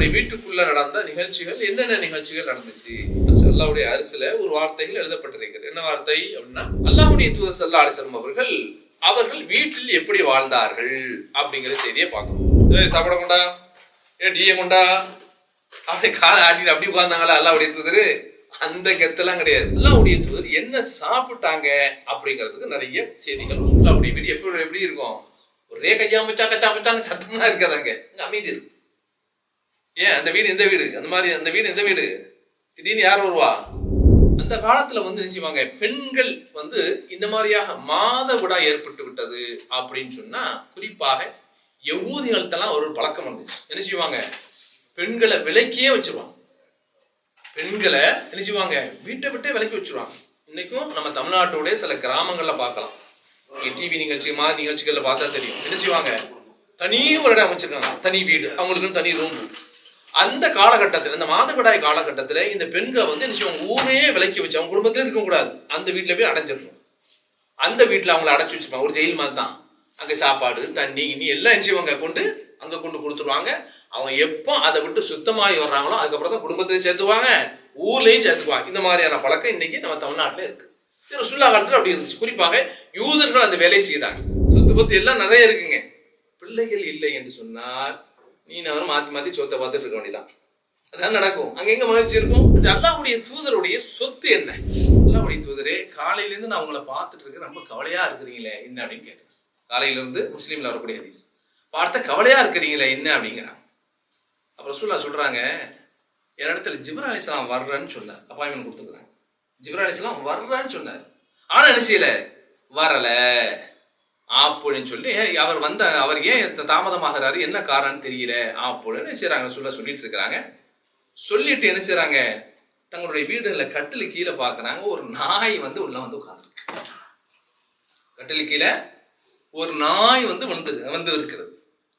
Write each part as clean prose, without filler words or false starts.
தங்களுடைய வீட்டுக்குள்ள நடந்த நிகழ்ச்சிகள் என்னென்ன நிகழ்ச்சிகள் நடந்துச்சு. அல்லாஹ்வுடைய அரிசில ஒரு வார்த்தைகள் எழுதப்பட்டிருக்கிறது. என்ன வார்த்தை அப்படின்னா, அல்லாஹ்வுடைய தூதர் ஸல்லல்லாஹு அலைஹி வஸல்லம் அவர்கள் வீட்டில் எப்படி வாழ்ந்தார்கள் அப்படிங்கிற செய்தியை பார்க்கணும். சாப்பிட கொண்டா, டீயை கொண்டா, அப்படி காலை ஆட்டிட்டு அப்படி உட்கார்ந்தாங்களா அல்லாஹ்வுடைய தூதர்? அந்த கெத்தெல்லாம் கிடையாது. அல்லாஹ்வுடைய தூதர் என்ன சாப்பிட்டாங்க அப்படிங்கிறதுக்கு நிறைய செய்திகள். ரசூலுல்லாஹ்வுடைய வீடு எப்படி இருக்கும்? ஒரே கையா மச்சா கச்சா மச்சான்னு சத்தம்லாம் இருக்காதாங்க, அமைதி இருக்கும். ஏன் அந்த வீடு இந்த வீடு அந்த மாதிரி, அந்த வீடு இந்த வீடு, திடீர்னு யார் வருவா? அந்த காலத்துல நினைச்சுவாங்க, பெண்கள் இந்த மாதிரியாக மாதவிடா ஏற்பட்டு விட்டது அப்படின்னு சொன்னா, குறிப்பாக யகூதிகளுக்கெல்லாம் ஒரு பழக்கம் வந்துச்சு. என்ன செய்வாங்க? பெண்களை விலக்கியே வச்சிருவாங்க. பெண்களை என்ன செய்வாங்க? வீட்டை விட்டே விலக்கி வச்சிருவாங்க. இன்னைக்கும் நம்ம தமிழ்நாட்டோட சில கிராமங்கள்ல பார்க்கலாம். டிவி நிகழ்ச்சிகள்ல பார்த்தா தெரியும். என்ன செய்வாங்க? தனி ஒரு இடம் அமைச்சிருக்காங்க, தனி வீடு, அவங்களுக்கு தனி ரூம். அந்த காலகட்டத்தில், இந்த மாதவிடாய் காலகட்டத்தில் இந்த பெண்களை என்ன செய்வாங்க? ஊரே விலக்கி வச்சு, அவங்க குடும்பத்திலே இருக்கக்கூடாது, அந்த வீட்டில் போய் அடைஞ்சிடணும். அந்த வீட்டில் அவங்கள அடைச்சி வச்சிருப்பாங்க. ஒரு ஜெயில் மாதிரி தான். அங்கே சாப்பாடு தண்ணி கிண்ணி எல்லாம் என்ன செய்வாங்க? அங்கே கொண்டு கொடுத்துருவாங்க. அவங்க எப்போ அதை விட்டு சுத்தமாகி வர்றாங்களோ அதுக்கப்புறம் தான் குடும்பத்திலையும் சேர்த்துவாங்க, ஊர்லேயும் சேர்த்துக்குவாங்க. இந்த மாதிரியான பழக்கம் இன்னைக்கு நம்ம தமிழ்நாட்டில் இருக்கு. ரசூலுல்லாஹ் காலத்தில் அப்படி இருந்துச்சு. குறிப்பாக யூதர்கள் அந்த வேலையை செய்தாங்க. சொத்து பத்து எல்லாம் நிறைய இருக்குங்க. பிள்ளைகள் இல்லை என்று சொன்னால் நீ நான் மாத்தி சொத்தை பார்த்துட்டு இருக்க வேண்டியதான். அதான் நடக்கும். அங்க எங்க மகிழ்ச்சி இருக்கும்? அல்லாஹ்வுடைய தூதருடைய சொத்து என்ன? அல்லாஹ்வுடைய தூதரே, காலையிலேருந்து நான் உங்களை பார்த்துட்டு இருக்கேன், ரொம்ப கவலையா இருக்கிறீங்களே என்ன அப்படின்னு கேட்குறேன். காலையில இருந்து முஸ்லீம்ல வரக்கூடிய ஹதீஸ். பார்த்த கவலையா இருக்கிறீங்களே என்ன அப்படிங்கிறாங்க. அப்புறம் ரசூலுல்லாஹ் சொல்றாங்க, என் இடத்துல ஜிப்ரீல் அலைஹிஸ்ஸலாம் வர்றேன்னு சொன்னார். அப்பாயின்மெண்ட் கொடுத்துருக்காங்க. ஜிப்ரீல் அலைஹிஸ்ஸலாம் வர்றேன்னு சொன்னார். ஆனா என்ன செய்யல? வரல அப்படின்னு சொல்லி அவர் ஏன் தாமதமாகிறாரு, என்ன காரணம் தெரியல அப்படின்னு செய்யறாங்க. சொல்லிட்டு இருக்கிறாங்க. சொல்லிட்டு என்ன செய்யறாங்க? தங்களுடைய வீடுல கட்டிலு கீழே பாக்குறாங்க, ஒரு நாய் உள்ள உட்கார்ந்துருக்கு. கட்டிலு கீழே ஒரு நாய் வந்து இருக்கிறது.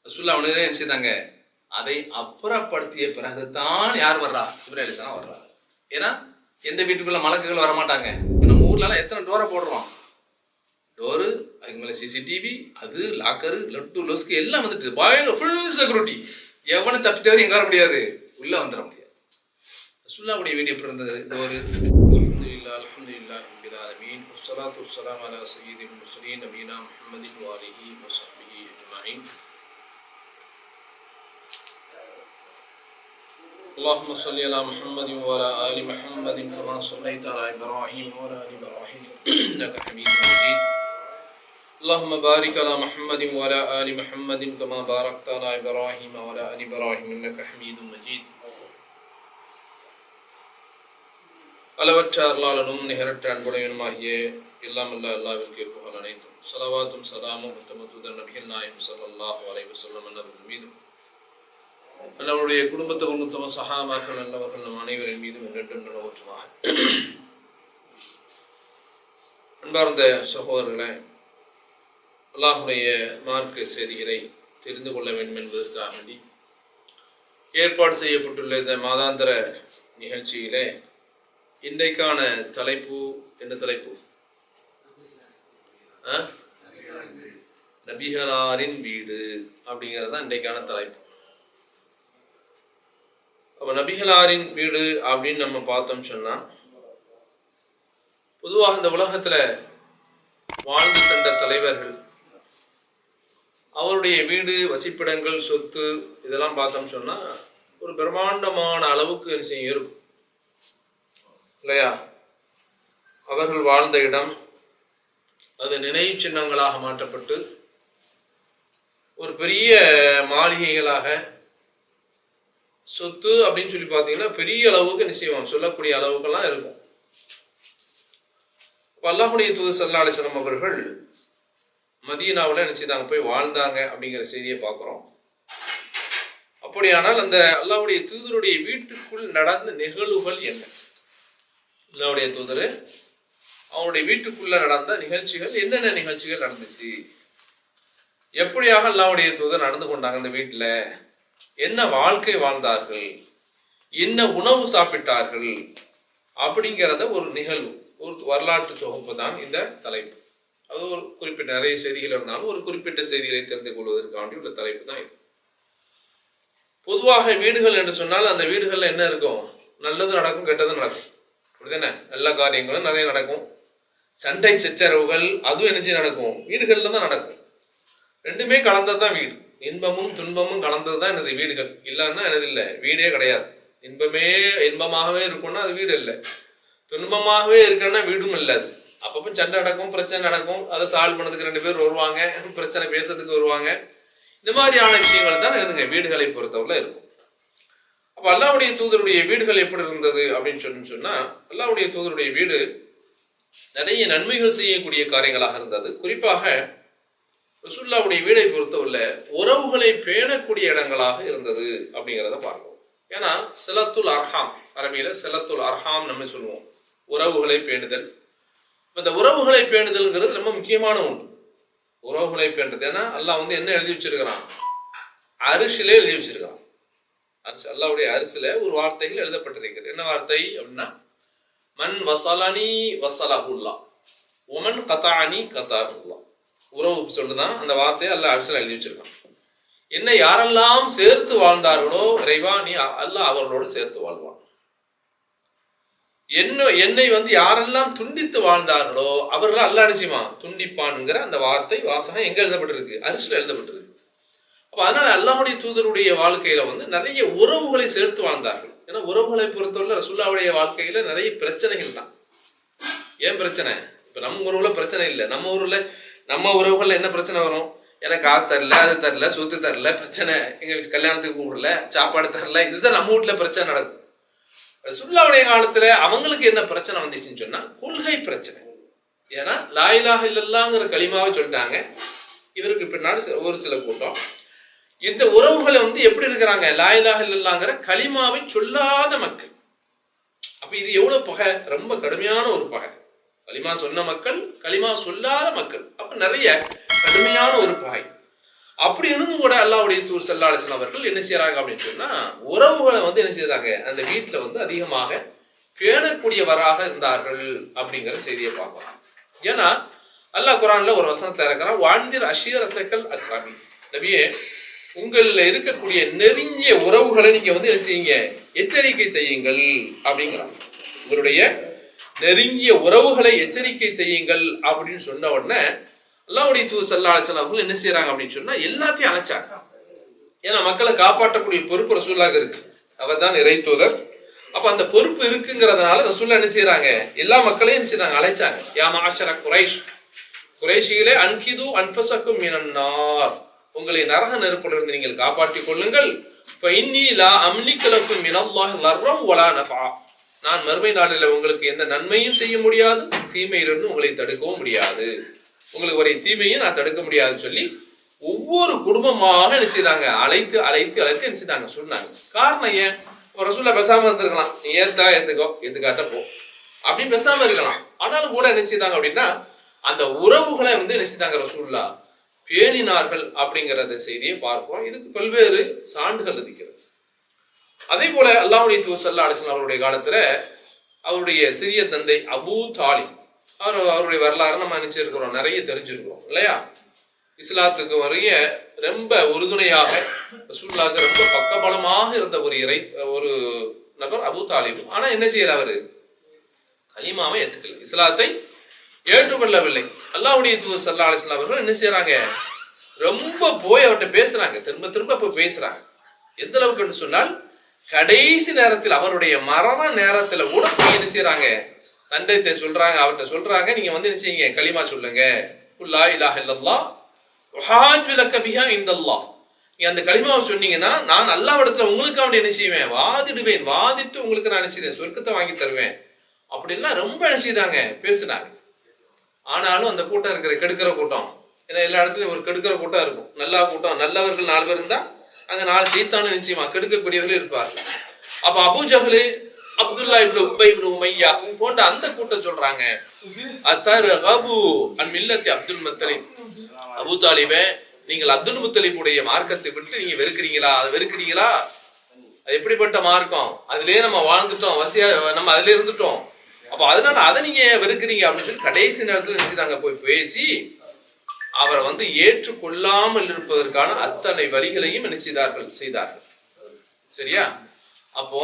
ரசூலுல்லாஹ் என்ன செய்தாங்க? அதை அப்புறப்படுத்திய பிறகுதான் யார் வர்றா? ஜிப்ரீல் அலைஹிஸ்ஸலாம் வர்றாரு. ஏன்னா எந்த வீட்டுக்குள்ள மலக்குகள் வரமாட்டாங்க. நம்ம ஊர்ல எல்லாம் எத்தனை டோரை போடுறோம்? டோரு, அதுக்கு மேலே சிசிடிவி, அது லாக்கரு, லட்டு லொஸ்க்கு எல்லாம் பயங்கர ஃபுல் செக்யூரிட்டி. எவனும் தப்பி தவிர எங்க வர முடியாது, உள்ள வந்துட முடியாது. ரசூலுல்லாஹ்வுடைய வீடு எப்படி இருந்தது? இந்த ஒரு அல்ஹம்துலில்லாஹ் ரப்பில் ஆலமீன் வஸ்ஸலாத்து வஸ்ஸலாமு அலா சய்யிதில் முர்ஸலீன் நபியினா முஹம்மதின் வ ஆலிஹி வ ஸஹ்பிஹி அஜ்மஈன். اللهم صل على محمد وعلى آل محمد كما صليت على إبراهيم وعلى آل إبراهيم إنك حميد مجيد. اللهم بارك على محمد وعلى آل محمد كما باركت على إبراهيم وعلى آل إبراهيم إنك حميد مجيد. அளவற்ற அருளாளனும் நிகரற்ற அன்புடையனுமாகிய எல்லாம் அல்லாஹ்வுக்கே புகழ் அனைத்தும். ஸலவாத்தும் ஸலாமும் முத்தமதுதர் நபிகள் நாயகம் ஸல்லல்லாஹு அலைஹி வஸல்லம் அவர்கள் மீதும், நம்முடைய குடும்பத்துக்கு உத்தம சஹாபாக்கள் நல்லவர்கள் நம் அனைவரின் மீதும் என்றென்றும் நிலவற்றுமாக. அன்பார்ந்த சகோதரர்களே, அல்லாஹ்வுடைய மார்க்க செய்திகளை தெரிந்து கொள்ள வேண்டும் என்பதற்காக வேண்டி ஏற்பாடு செய்யப்பட்டுள்ள இந்த மாதாந்திர நிகழ்ச்சியிலே இன்றைக்கான தலைப்பு என்ன தலைப்பு? நபிகளாரின் வீடு அப்படிங்கிறது தான் இன்றைக்கான தலைப்பு. அப்ப நபிகளாரின் வீடு அப்படின்னு நம்ம பார்த்தோம் சொன்னா, பொதுவாக இந்த உலகத்துல வாழ்ந்து சென்ற தலைவர்கள் அவருடைய வீடு, வசிப்பிடங்கள், சொத்து இதெல்லாம் பார்த்தோம் சொன்னா ஒரு பிரம்மாண்டமான அளவுக்கு இருக்கும் இல்லையா? அவர்கள் வாழ்ந்த இடம் அது நினைவு சின்னங்களாக மாற்றப்பட்டு ஒரு பெரிய மாளிகைகளாக, சொத்து அப்படின்னு சொல்லி பார்த்தீங்கன்னா பெரிய அளவுக்கு நிச்சயம் சொல்லக்கூடிய அளவுக்கெல்லாம் இருக்கும். அல்லாஹ்வுடைய தூதர் ஸல்லல்லாஹு அலைஹி வஸல்லம் அவர்கள் மதீனாவில் நிச்சயதாங்க போய் வாழ்ந்தாங்க அப்படிங்கிற செய்தியை பார்க்குறோம். அப்படியானால் அந்த அல்லாஹ்வுடைய தூதருடைய வீட்டுக்குள் நடந்த நிகழ்வுகள் என்ன? அல்லாஹ்வுடைய தூதர் அவருடைய வீட்டுக்குள்ள நடந்த நிகழ்ச்சிகள் என்னென்ன நிகழ்ச்சிகள் நடந்துச்சு, எப்படியாக அல்லாஹ்வுடைய தூதர் நடந்து கொண்டாங்க, அந்த வீட்டில் என்ன வாழ்க்கை வாழ்ந்தார்கள், என்ன உணவு சாப்பிட்டார்கள் அப்படிங்கிறத ஒரு நிகழ்வு, ஒரு வரலாற்று தொகுப்பு தான் இந்த தலைப்பு. அது ஒரு குறிப்பிட்ட நிறைய செய்திகள் இருந்தாலும் ஒரு குறிப்பிட்ட செய்திகளை தெரிந்து கொள்வதற்காண்டி உள்ள தலைப்பு தான் இது. பொதுவாக வீடுகள் என்று சொன்னால் அந்த வீடுகள்ல என்ன இருக்கும்? நல்லது நடக்கும், கெட்டதும் நடக்கும். அப்படிதானே? நல்ல காரியங்களும் நிறைய நடக்கும். சண்டை சச்சரவுகள் அதுவும் என்ன செய்ய நடக்கும்? வீடுகள்ல தான் நடக்கும். ரெண்டுமே கலந்ததுதான் வீடு. இன்பமும் துன்பமும் கலந்தது தான் எனது வீடுகள். இல்லைன்னா எனது இல்லை, வீடே கிடையாது. இன்பமாகவே இருக்கும்னா அது வீடு இல்லை, துன்பமாகவே இருக்குன்னா வீடும் இல்லை. அது அப்பப்போ சண்டை நடக்கும், பிரச்சனை நடக்கும். அதை சால்வ் பண்ணதுக்கு 2 பேர் வருவாங்க, பிரச்சனை பேசுறதுக்கு வருவாங்க. இந்த மாதிரியான விஷயங்கள் தான் எழுதுங்க வீடுகளை பொறுத்தவரை இருக்கும். அப்ப அல்லாஹ்வுடைய தூதருடைய வீடுகள் எப்படி இருந்தது அப்படின்னு சொன்னா, அல்லாஹ்வுடைய தூதருடைய வீடு நிறைய நன்மைகள் செய்யக்கூடிய காரியங்களாக இருந்தது. குறிப்பாக ரசூலுல்லாஹ்வுடைய வீடை பொறுத்தவரை உறவுகளை பேணக்கூடிய இடங்களாக இருந்தது அப்படிங்கிறத பார்க்கிறோம். ஏன்னா சிலத்துல் அர்ஹாம், அரபியில சிலத்துல் அர்ஹாம் நம்ம சொல்லுவோம், உறவுகளை பேணுதல். இந்த உறவுகளை பேணுதல்ங்கிறது ரொம்ப முக்கியமான ஒன்று. உறவுகளை பேணுறது ஏன்னா அல்லாஹ் என்ன எழுதி வச்சிருக்கிறான்? அரிசிலே எழுதி வச்சிருக்கான். அல்லாஹ்வுடைய அரிசில ஒரு வார்த்தைகள் எழுதப்பட்டிருக்கிறது. என்ன வார்த்தை அப்படின்னா, மன் வசலனி வசலஹுல்லாஹ் வமன் கதஅனி கதஅஹுல்லாஹ். உறவு சொல்லுதான் அந்த வார்த்தையை அல்லாஹ் அரிசில எழுதி வச்சிருக்கான். என்னை யாரெல்லாம் சேர்த்து வாழ்ந்தார்களோ இறைவா நீ அல்லாஹ் அவர்களோடு சேர்த்து வாழ்வான். என்னை யாரெல்லாம் துண்டித்து வாழ்ந்தார்களோ அவர்கள் அல்லாஹ் நிச்சயமா துண்டிப்பான்ங்கிற அந்த வார்த்தை வாசகம் எங்க எழுதப்பட்டிருக்கு? அரிசில எழுதப்பட்டிருக்கு. அப்ப அதனால அல்லாஹ்வுடைய தூதருடைய வாழ்க்கையில நிறைய உறவுகளை சேர்த்து வாழ்ந்தார்கள். ஏன்னா உறவுகளை பொறுத்தவரை ரசூலுல்லாஹ்வுடைய வாழ்க்கையில நிறைய பிரச்சனைகள் தான். ஏன் பிரச்சனை? இப்ப நம்ம ஊர்ல பிரச்சனை இல்லை. நம்ம உறவுகள்ல என்ன பிரச்சனை வரும்? எனக்கு காசு தரல, அது தரல, சொத்து தரல, பிரச்சனை. எங்க கல்யாணத்துக்கு கூடல, சாப்பாடு தரல, இதுதான் நம்ம வீட்டுல பிரச்சனை நடக்கும். ரசூலுல்லாஹ்வுடைய காலத்துல அவங்களுக்கு என்ன பிரச்சனை வந்துச்சுன்னு சொன்னா கொள்கை பிரச்சனை. ஏன்னா லா இலாஹ இல்லல்லாஹ்ங்கிற கலிமாவை சொல்லிட்டாங்க. இவருக்கு பின்னாடி ஒரு சில கூட்டம் இந்த உறவுகளை எப்படி இருக்கிறாங்க? லா இலாஹ இல்லல்லாஹ்ங்கிற கலிமாவை சொல்லாத மக்கள். அப்ப இது எவ்வளவு பகை? ரொம்ப கடுமையான ஒரு பகை. கலிமா சொன்ன மக்கள், கலிமா சொல்லாத மக்கள், அப்ப நிறைய கடுமையான ஒரு பகை. அப்படி இருந்தும் கூட அல்லாஹ்வுடைய தூதர் ஸல்லல்லாஹு அலைஹி வஸல்லம் அவர்கள் என்ன செய்யறாங்க அப்படின்னு சொன்னா, உறவுகளை என்ன செய்யறாங்க? அந்த வீட்டுல அதிகமாக பேணக்கூடியவராக இருந்தார்கள் அப்படிங்கிற செய்தியை பார்க்கலாம். ஏன்னா அல்லாஹ் குர்ஆன்ல ஒரு வசனத்தை இறக்குறான், வான்திர் அஷீரத்தக்கல் அக்ரமி. நபியே, உங்கள்ல இருக்கக்கூடிய நெருங்கிய உறவுகளை நீங்க என்ன செய்யுங்க? எச்சரிக்கை செய்யுங்கள் அப்படிங்கிறாங்க. உங்களுடைய நெருங்கிய உறவுகளை எச்சரிக்கை செய்யுங்கள் அப்படின்னு சொன்ன உடனே அல்லாஹ்வுடைய தூதர் ஸல்லல்லாஹு அலைஹி வஸல்லம் அவர்கள் என்ன செய்யறாங்க அப்படின்னு சொன்னா எல்லாத்தையும் அழைச்சாங்க. ஏன்னா மக்களை காப்பாற்றக்கூடிய பொறுப்பு ரசூலுல்லாஹ்க்கு இருக்கு. அவர் தான் இறை தூதர். அப்ப அந்த பொறுப்பு இருக்குங்கிறதுனால ரசூலுல்லாஹ் என்ன செய்யறாங்க? எல்லா மக்களையும் என்ன செய்தாங்க? அழைச்சாங்க. யா மஅஷர குரைஷ், குரைஷிகளே, அன்கிது அன்ஃபஸக்கும் மினன் நார், உங்களை நரக நெருப்பிலிருந்து நீங்கள் காப்பாற்றிக் கொள்ளுங்கள். ஃபஇன்னி லா அம்லிகு லக்கும் மினல்லாஹி லர்ரம் வலா நஃபா, நான் மறுமை நாளில் உங்களுக்கு எந்த நன்மையும் செய்ய முடியாது, தீமையிலிருந்து உங்களை தடுக்கவும் முடியாது, உங்களுக்கு ஒரு தீமையும் நான் தடுக்க முடியாதுன்னு சொல்லி ஒவ்வொரு குடும்பமாக என்ன செய்தாங்க? அழைத்து அழைத்து அழைத்து என்ன செய்தாங்க? சொன்னாங்க. காரணம் ஏன்? ரசூலுல்லாஹ் பேசாம இருந்திருக்கலாம். நீ ஏத்துக்காட்ட போ அப்படின்னு பேசாம இருக்கலாம். ஆனாலும் கூட என்ன செய்தாங்க அப்படின்னா அந்த உறவுகளை என்ன செய்தாங்க? ரசூலுல்லாஹ் பேணினார்கள் அப்படிங்கிறத செய்தியை பார்க்கிறோம். இதுக்கு பல்வேறு சான்றுகள் இருக்கிறது. அதே போல அல்லாஹ்வுடைய தூதர் ஸல்லல்லாஹு அலைஹி வஸல்லம் அவருடைய காலத்துல அவருடைய சிறிய தந்தை அபூ தாலிப், அவருடைய வரலாறு நம்ம நினைச்சிருக்கிறோம், நிறைய தெரிஞ்சிருக்கிறோம் இல்லையா? இஸ்லாத்துக்கு வரைய ரொம்ப உறுதுணையாக ரசூலுல்லாஹ்க்கு ரொம்ப பக்கபலமாக இருந்த ஒரு நபர் அபூ தாலிப். ஆனா என்ன செய்யற? அவரு கலிமாவை ஏத்துக்கல, இஸ்லாத்தை ஏற்றுக்கொள்ளவில்லை. அல்லாஹ்வுடைய தூதர் ஸல்லல்லாஹு அலைஹி வஸல்லம் அவர்கள் என்ன செய்யறாங்க? ரொம்ப போய் அவர்கிட்ட பேசுறாங்க, திரும்ப திரும்ப போய் பேசுறாங்க. எந்த அளவுக்கு சொன்னால் கடைசி நேரத்தில் அவருடைய மரண நேரத்துல கூட போய் என்ன செய்யறாங்க? தந்தைத்தை சொல்றாங்க, அவர்கிட்ட சொல்றாங்க, நீங்க என்ன செய்யுங்க? களிமா சொல்லுங்க, லா இலாஹ இல்லல்லாஹ் வஹாஜு லக பிஹா இன்தல்லாஹ். நீங்க அந்த களிமாவை சொன்னீங்கன்னா நான் அல்லாஹ்விடத்துல உங்களுக்கு என்ன செய்வேன்? வாதிடுவேன், வாதிட்டு உங்களுக்கு நான் நினைச்சேன் சொர்க்கத்தை வாங்கி தருவேன் அப்படின்லாம் ரொம்ப நினைச்சுதாங்க பேசினாங்க. ஆனாலும் அந்த கூட்டம் இருக்கிற கெடுக்கிற கூட்டம், ஏன்னா எல்லா இடத்துலயும் ஒரு கெடுக்கிற கூட்டம் இருக்கும். நல்ல கூட்டம், நல்லவர்கள் 4 பேர் இருந்தா அங்க 4 சைத்தானும் நிச்சயமா கெடுக்கக்கூடியவர்கள் இருப்பார்கள். அப்ப அபூ ஜஹ்ல், அப்துல்லா இப்னு உபை இப்னு உமையா போன்ற அந்த கூட்டம் சொல்றாங்க, அத்தர்கபு அன் மில்லத்தி அப்துல் முத்தலிப், அபூ தாலிபே நீங்கள் அப்துல் முத்தலிபுடைய மார்க்கத்தை விட்டு நீங்க வெறுக்கிறீங்களா? அதை வெறுக்கிறீங்களா? அது எப்படிப்பட்ட மார்க்கம்? அதுலயே நம்ம வாழ்ந்துட்டோம், வசியா நம்ம அதுல இருந்துட்டோம். அப்ப அதனால அதை நீங்க வெறுக்கிறீங்க அப்படின்னு சொல்லி கடைசி நேரத்துல நினைச்சுதாங்க போய் பேசி அவரை ஏற்றுக்கொள்ளாமல் இருப்பதற்கான அத்தனை வழிகளையும் செய்தார்கள். சரியா? அப்போ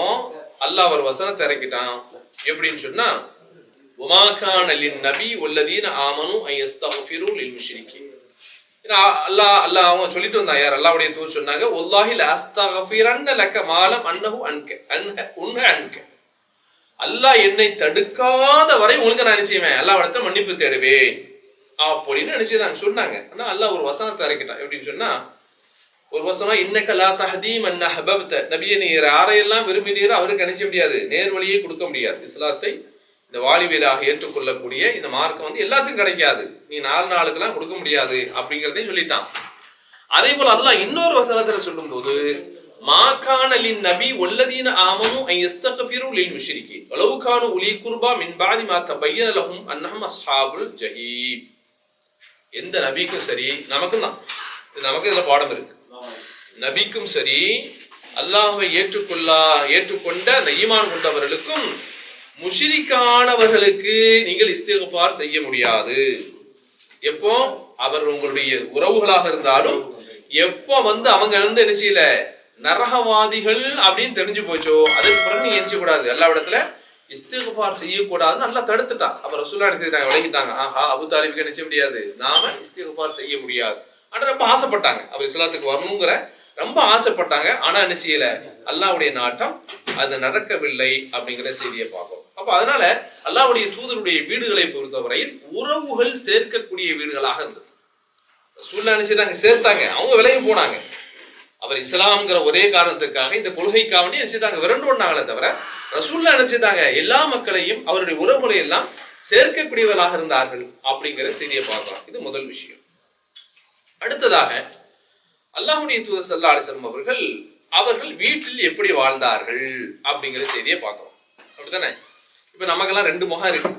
அல்லாஹ் ஒரு வசனத்தை இறக்கிட்டான். எப்படின்னு சொன்னா, உமாகான லின் நபி வல்லதீன ஆமனு அன் யஸ்தக்ஃபிரு லில் முஷ்ரிகீன். அல்லாஹ் அவங்க சொல்லிட்டு வந்தாங்க. யார்? அல்லாஹ்வுடைய தூதர் சொன்னாங்க, வல்லாஹி லா அஸ்தக்ஃபிரன்ன லக மாலம் அன்னஹு அன்க. அல்லாஹ் என்னை தடுக்காத வரை உங்களுக்கு நான் நினைச்சேன் அல்லாஹ்விடத்தில் மன்னிப்பு தேடுவேன் அப்படின்னு நினைச்சுதான் சொன்னாங்க. ஆனா அல்லாஹ் ஒரு வசனத்தை இறக்கிட்டான். எப்படின்னு சொன்னா, ஒரு வசனம், இன்னக லா தஹ்தி மன் அஹ்பப்த, நபியே நீர் யாரையெல்லாம் விரும்பினீரோ அவருக்கு நினைச்ச முடியாது, நேர் வழியே கொடுக்க முடியாது. இஸ்லாத்தை இந்த வாலிபேலாக ஏற்றுக்கொள்ளக்கூடிய இந்த மார்க்கம் எல்லாத்துக்கும் கிடைக்காது, நீ 4 நாளுக்கெல்லாம் கொடுக்க முடியாது அப்படிங்கிறதையும் சொல்லிட்டான். அதே போல அல்லாஹ் இன்னொரு வசனத்துல சொல்லும் போது, மாகான லின் நபி வல்லதீன ஆமனு அன் யஸ்தக்ஃபிரு லில் முஷ்ரிகீன் வலவ் கானு உலி குர்பா மின் பாதி மா தபய்யன லஹும் அன்னஹும் அஸ்ஹாபுல் ஜஹீம். எந்த நபிக்கும் சரி, நமக்கும் தான், நமக்கு இதுல பாடம் இருக்கு. நபிக்கும் சரி, அல்லாஹ்வை ஏற்றுக்கொண்ட அந்த ஈமான் கொண்டவர்களுக்கும் முஷ்ரிக்கானவர்களுக்கு நீங்கள் இஸ்திக்ஃபார் செய்ய முடியாது. எப்போ? அவர் உங்களுடைய உறவுகளாக இருந்தாலும் எப்போ அவங்க என்ன செய்யல, நரகவாதிகள் அப்படின்னு தெரிஞ்சு போச்சோ அதுக்கு பிறகு நீங்க எரிச்சு கூடாது, அல்லாஹ்விடத்துல இஸ்திக்ஃபார் செய்யக்கூடாதுன்னு நல்லா தடுத்துட்டான். அப்ப ரசூலுல்லாஹி என்ன செய்தாங்க, விளக்கிட்டாங்க. ஆஹா, அபூ தாலிபுக்கு என்ன செய்ய முடியாது, நாம இஸ்திக்ஃபார் செய்ய முடியாது. ஆனா ரொம்ப ஆசைப்பட்டாங்க, அவர் இஸ்லாத்துக்கு வரணுங்கிற ரொம்ப ஆசைப்பட்டாங்க. ஆனா என்ன செய்யல, அல்லாஹ்வுடைய நாட்டம் அது நடக்கவில்லை அப்படிங்கிற செய்தியை பார்ப்போம். அப்ப அதனால அல்லாஹ்வுடைய தூதருடைய வீடுகளை பொறுத்தவரையில் உறவுகள் சேர்க்கக்கூடிய வீடுகளாக இருந்தது. ரசூலுல்லாஹி என்ன செய்தாங்க, சேர்த்தாங்க, அவங்க விலகி போனாங்க. அவர் இஸ்லாம்ங்கிற ஒரே காரணத்துக்காக, இந்த கொள்கைக்காக என்ன செய்தாங்க, விரண்டு ஒண்ணாங்களே தவிர ரசூலுல்லாஹி என்ன செய்தாங்க, எல்லா மக்களையும் அவருடைய உறவுகளை எல்லாம் சேர்க்கக்கூடியவர்களாக இருந்தார்கள் அப்படிங்கிற செய்தியை பார்க்கலாம். இது முதல் விஷயம். அடுத்ததாக அல்லாஹ்வுடைய தூதர் ஸல்லல்லாஹு அலைஹி வஸல்லம் அவர்கள் வீட்டில் எப்படி வாழ்ந்தார்கள் அப்படிங்கிற செய்தியை பார்க்கிறோம். அப்படித்தானே? இப்ப நமக்கெல்லாம் 2 முகம் இருக்கு.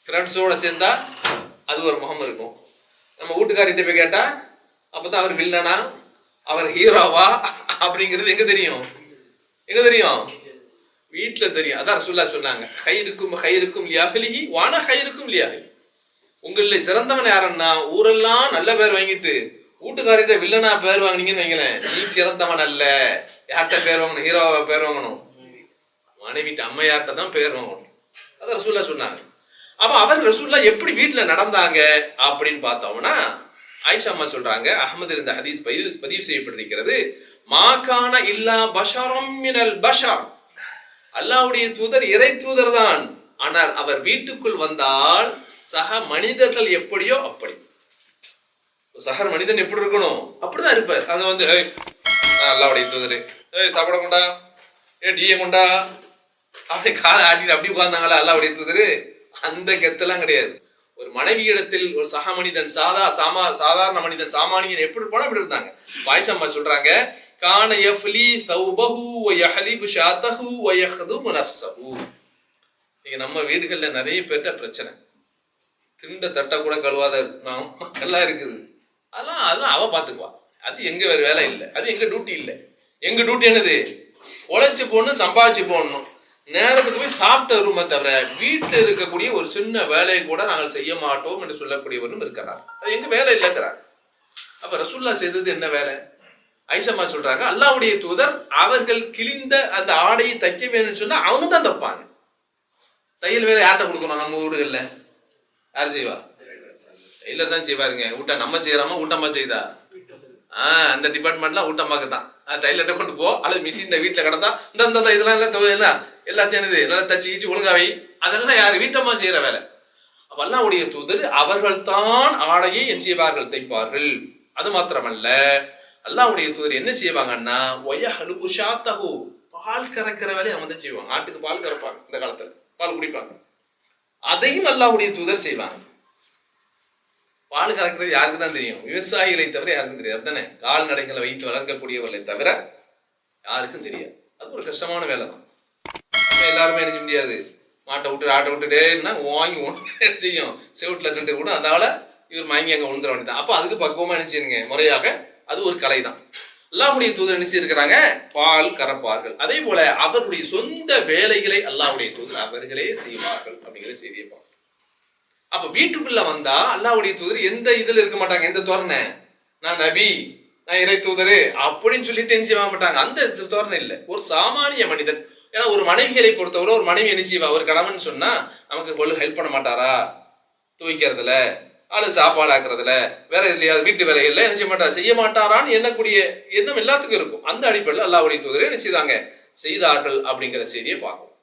ஃப்ரெண்ட்ஸோட சேர்ந்தா அது ஒரு முகம் இருக்கும். நம்ம வீட்டுக்காரிட்ட போய் கேட்டா அப்பதான் அவர் வில்லனா அவர் ஹீரோவா அப்படிங்கிறது எங்க தெரியும்? வீட்டுல தெரியும். அதான் ரசூலுல்லாஹி சொன்னாங்க, ஹைருக்கும் லியஹ்லிஹி வான ஹைருக்கும் லியஹ்லி. உங்களில் சிறந்தவன் யாருன்னா, ஊரெல்லாம் நல்ல பேர் வாங்கிட்டு வீட்டுக்காரிட்ட வில்லனா பேர் வாங்கினீங்கன்னு வைங்களேன், நீ சிறந்தவன் அல்ல. யார்கிட்ட பேர் வாங்கணும்? ஹீரோவா பேர் வாங்கணும், மனைவிட்ட அம்மையார்ட்ட தான் பேர் வாங்கணும். அதான் ரசூலுல்லாஹி சொன்னாங்க. அப்ப அவர் ரசூலுல்லாஹி எப்படி வீட்டுல நடந்தாங்க அப்படின்னு பார்த்தோம்னா, ஆயிஷா அம்மா சொல்றாங்க, அஹ்மதில் இந்த ஹதீஸ் பதிவு செய்யப்பட்டிருக்கிறது, மாகான இல்லா பஷரும் மினல் பஷர். அல்லாஹ்வுடைய தூதர் இறை தூதர் தான், ஆனால் அவர் வீட்டுக்குள் வந்தால் சக மனிதர்கள் எப்படியோ அப்படி. சக மனிதன் எப்படி இருக்கணும் அப்படிதான் இருப்பார். அங்க அல்லாஹ்வுடைய தூதர் சாப்பிட கொண்டா, டீயை கொண்டா அப்படி காலை ஆட்டிட்டு அப்படி உட்கார்ந்தாங்களா அல்லாஹ்வுடைய தூதர்? அந்த கெத்தெல்லாம் கிடையாது. ஒரு மனைவி இடத்தில் ஒரு சக மனிதன் சாதாரண மனிதன் சாமானியன் எப்படி போனா அப்படி இருந்தாங்க. ஆயிஷா அம்மா சொல்றாங்க, கான யஃப்லி ஸௌபஹு வ யஹலிபு ஷாத்தஹு வ யஹதுமு நஃப்ஸஹு. நீங்க நம்ம வீடுகள்ல நிறைய பேர்ட்ட பிரச்சனை, திண்ட தட்ட கூட கழுவாத எல்லாம் இருக்குது. அதெல்லாம் அவ பாத்துக்குவா, அது எங்க வேற வேலை இல்லை, அது எங்க டியூட்டி இல்லை. எங்க டியூட்டி என்னது? உழைச்சு போடணும், சம்பாதிச்சு போடணும், நேரத்துக்கு போய் சாப்பிட்டு வருமே தவிர வீட்டுல இருக்கக்கூடிய ஒரு சின்ன வேலையை கூட நாங்கள் செய்ய மாட்டோம் என்று சொல்லக்கூடியவரும் இருக்கிறார். அது எங்க வேலை இல்லைங்கிறார். அப்ப ரசூலுல்லாஹி செய்தது என்ன வேலை? ஆயிஷா அம்மா சொல்றாங்க, அல்லாஹ்வுடைய தூதர் அவர்கள் கிழிந்த அந்த ஆடையை தைக்க வேணும்னு சொன்னா அவங்க தான் தைப்பாங்க. தையல் வேலை யார்கிட்ட கொடுக்கணும்? நம்ம வீடுகள்ல யார் செய்வா? டெய்லர் தான் செய்வாருங்க. நம்ம செய்யறாம ஊட்டம்மா செய்தா? அந்த டிபார்ட்மெண்ட்லாம் ஊட்டம்மாக்கு தான். டைலர்ட்ட கொண்டு போ, அல்லது மிஷின் வீட்டுல கிடந்தா இந்த இதெல்லாம் எல்லாத்தையும் நல்லா தச்சு ஒழுங்காவை, அதெல்லாம் யாரு? வீட்டம்மா செய்யற வேலை. அப்ப அல்லாஹ்வுடைய தூதர் அவர்கள் தான் ஆடையை என்ன செய்வார்கள்? தைப்பார்கள். அது மாத்திரமல்ல, அல்லாஹ்வுடைய தூதர் என்ன செய்வாங்கன்னா, வயஹலுபு ஷாத்தஹு, பால் கறக்கிற வேலையை அவங்க தான் செய்வாங்க. ஆட்டுக்கு பால் கறப்பாங்க, இந்த காலத்துல பால் குடிப்பாங்க, அதையும் அல்லாஹ்வுடைய தூதர் செய்வாங்க. பால் கறக்கிறது யாருக்கு தான் தெரியும்? விவசாயிகளை தவிர யாருக்கும் தெரியாது தானே? கால்நடைகளை வைத்து வளர்க்கக்கூடியவர்களை தவிர யாருக்கும் தெரியாது. அது ஒரு கஷ்டமான வேலை தான். எல்லாருமே நினைச்ச முடியாது. மாட்டை விட்டு ஆட்டை விட்டுட்டேன்னா வாங்கி ஒன்று செய்யும், செவுட்டில் கண்டு கூட அதால இவர் வாங்கி அங்கே உழுந்துட வேண்டியதான். அப்போ அதுக்கு பக்குவமா நினைச்சுங்க முறையாக, அது ஒரு கலை தான். அல்லாஹ்வுடைய தூதர் நினைச்சு இருக்கிறாங்க, பால் கறப்பார்கள். அதே போல அவருடைய சொந்த வேலைகளை அல்லாஹ்வுடைய தூதர் அவர்களே செய்வார்கள் அப்படிங்கிற செய்தியை பார்ப்போம். அப்ப வீட்டுக்குள்ள வந்தா அல்லாஹ்வுடைய தூதர் எந்த இதுல இருக்க மாட்டாங்க, எந்த தோரணை, நான் நபி நான் இறை தூதரு அப்படின்னு சொல்லிட்டு என்ன செய்ய மாட்டாங்க. அந்த தோரணை இல்லை. ஒரு சாமானிய மனிதன். ஏன்னா ஒரு மனைவிகளை பொறுத்தவரை ஒரு மனைவி என்ன செய்வா, ஒரு கணவன் சொன்னா நமக்கு ஹெல்ப் பண்ண மாட்டாரா, துவைக்கிறதுல அல்லது சாப்பாடு ஆக்குறதுல வேற எதுலையாவது வீட்டு வேலைகள்ல என்ன செய்ய மாட்டாரா, செய்ய மாட்டாரான்னு எண்ணக்கூடிய எண்ணம் எல்லாத்துக்கும் இருக்கும். அந்த அடிப்படையில் அல்லாஹ்வுடைய தூதரே என்ன செய்தாங்க, செய்தார்கள் அப்படிங்கிற செய்தியை பார்க்கணும்.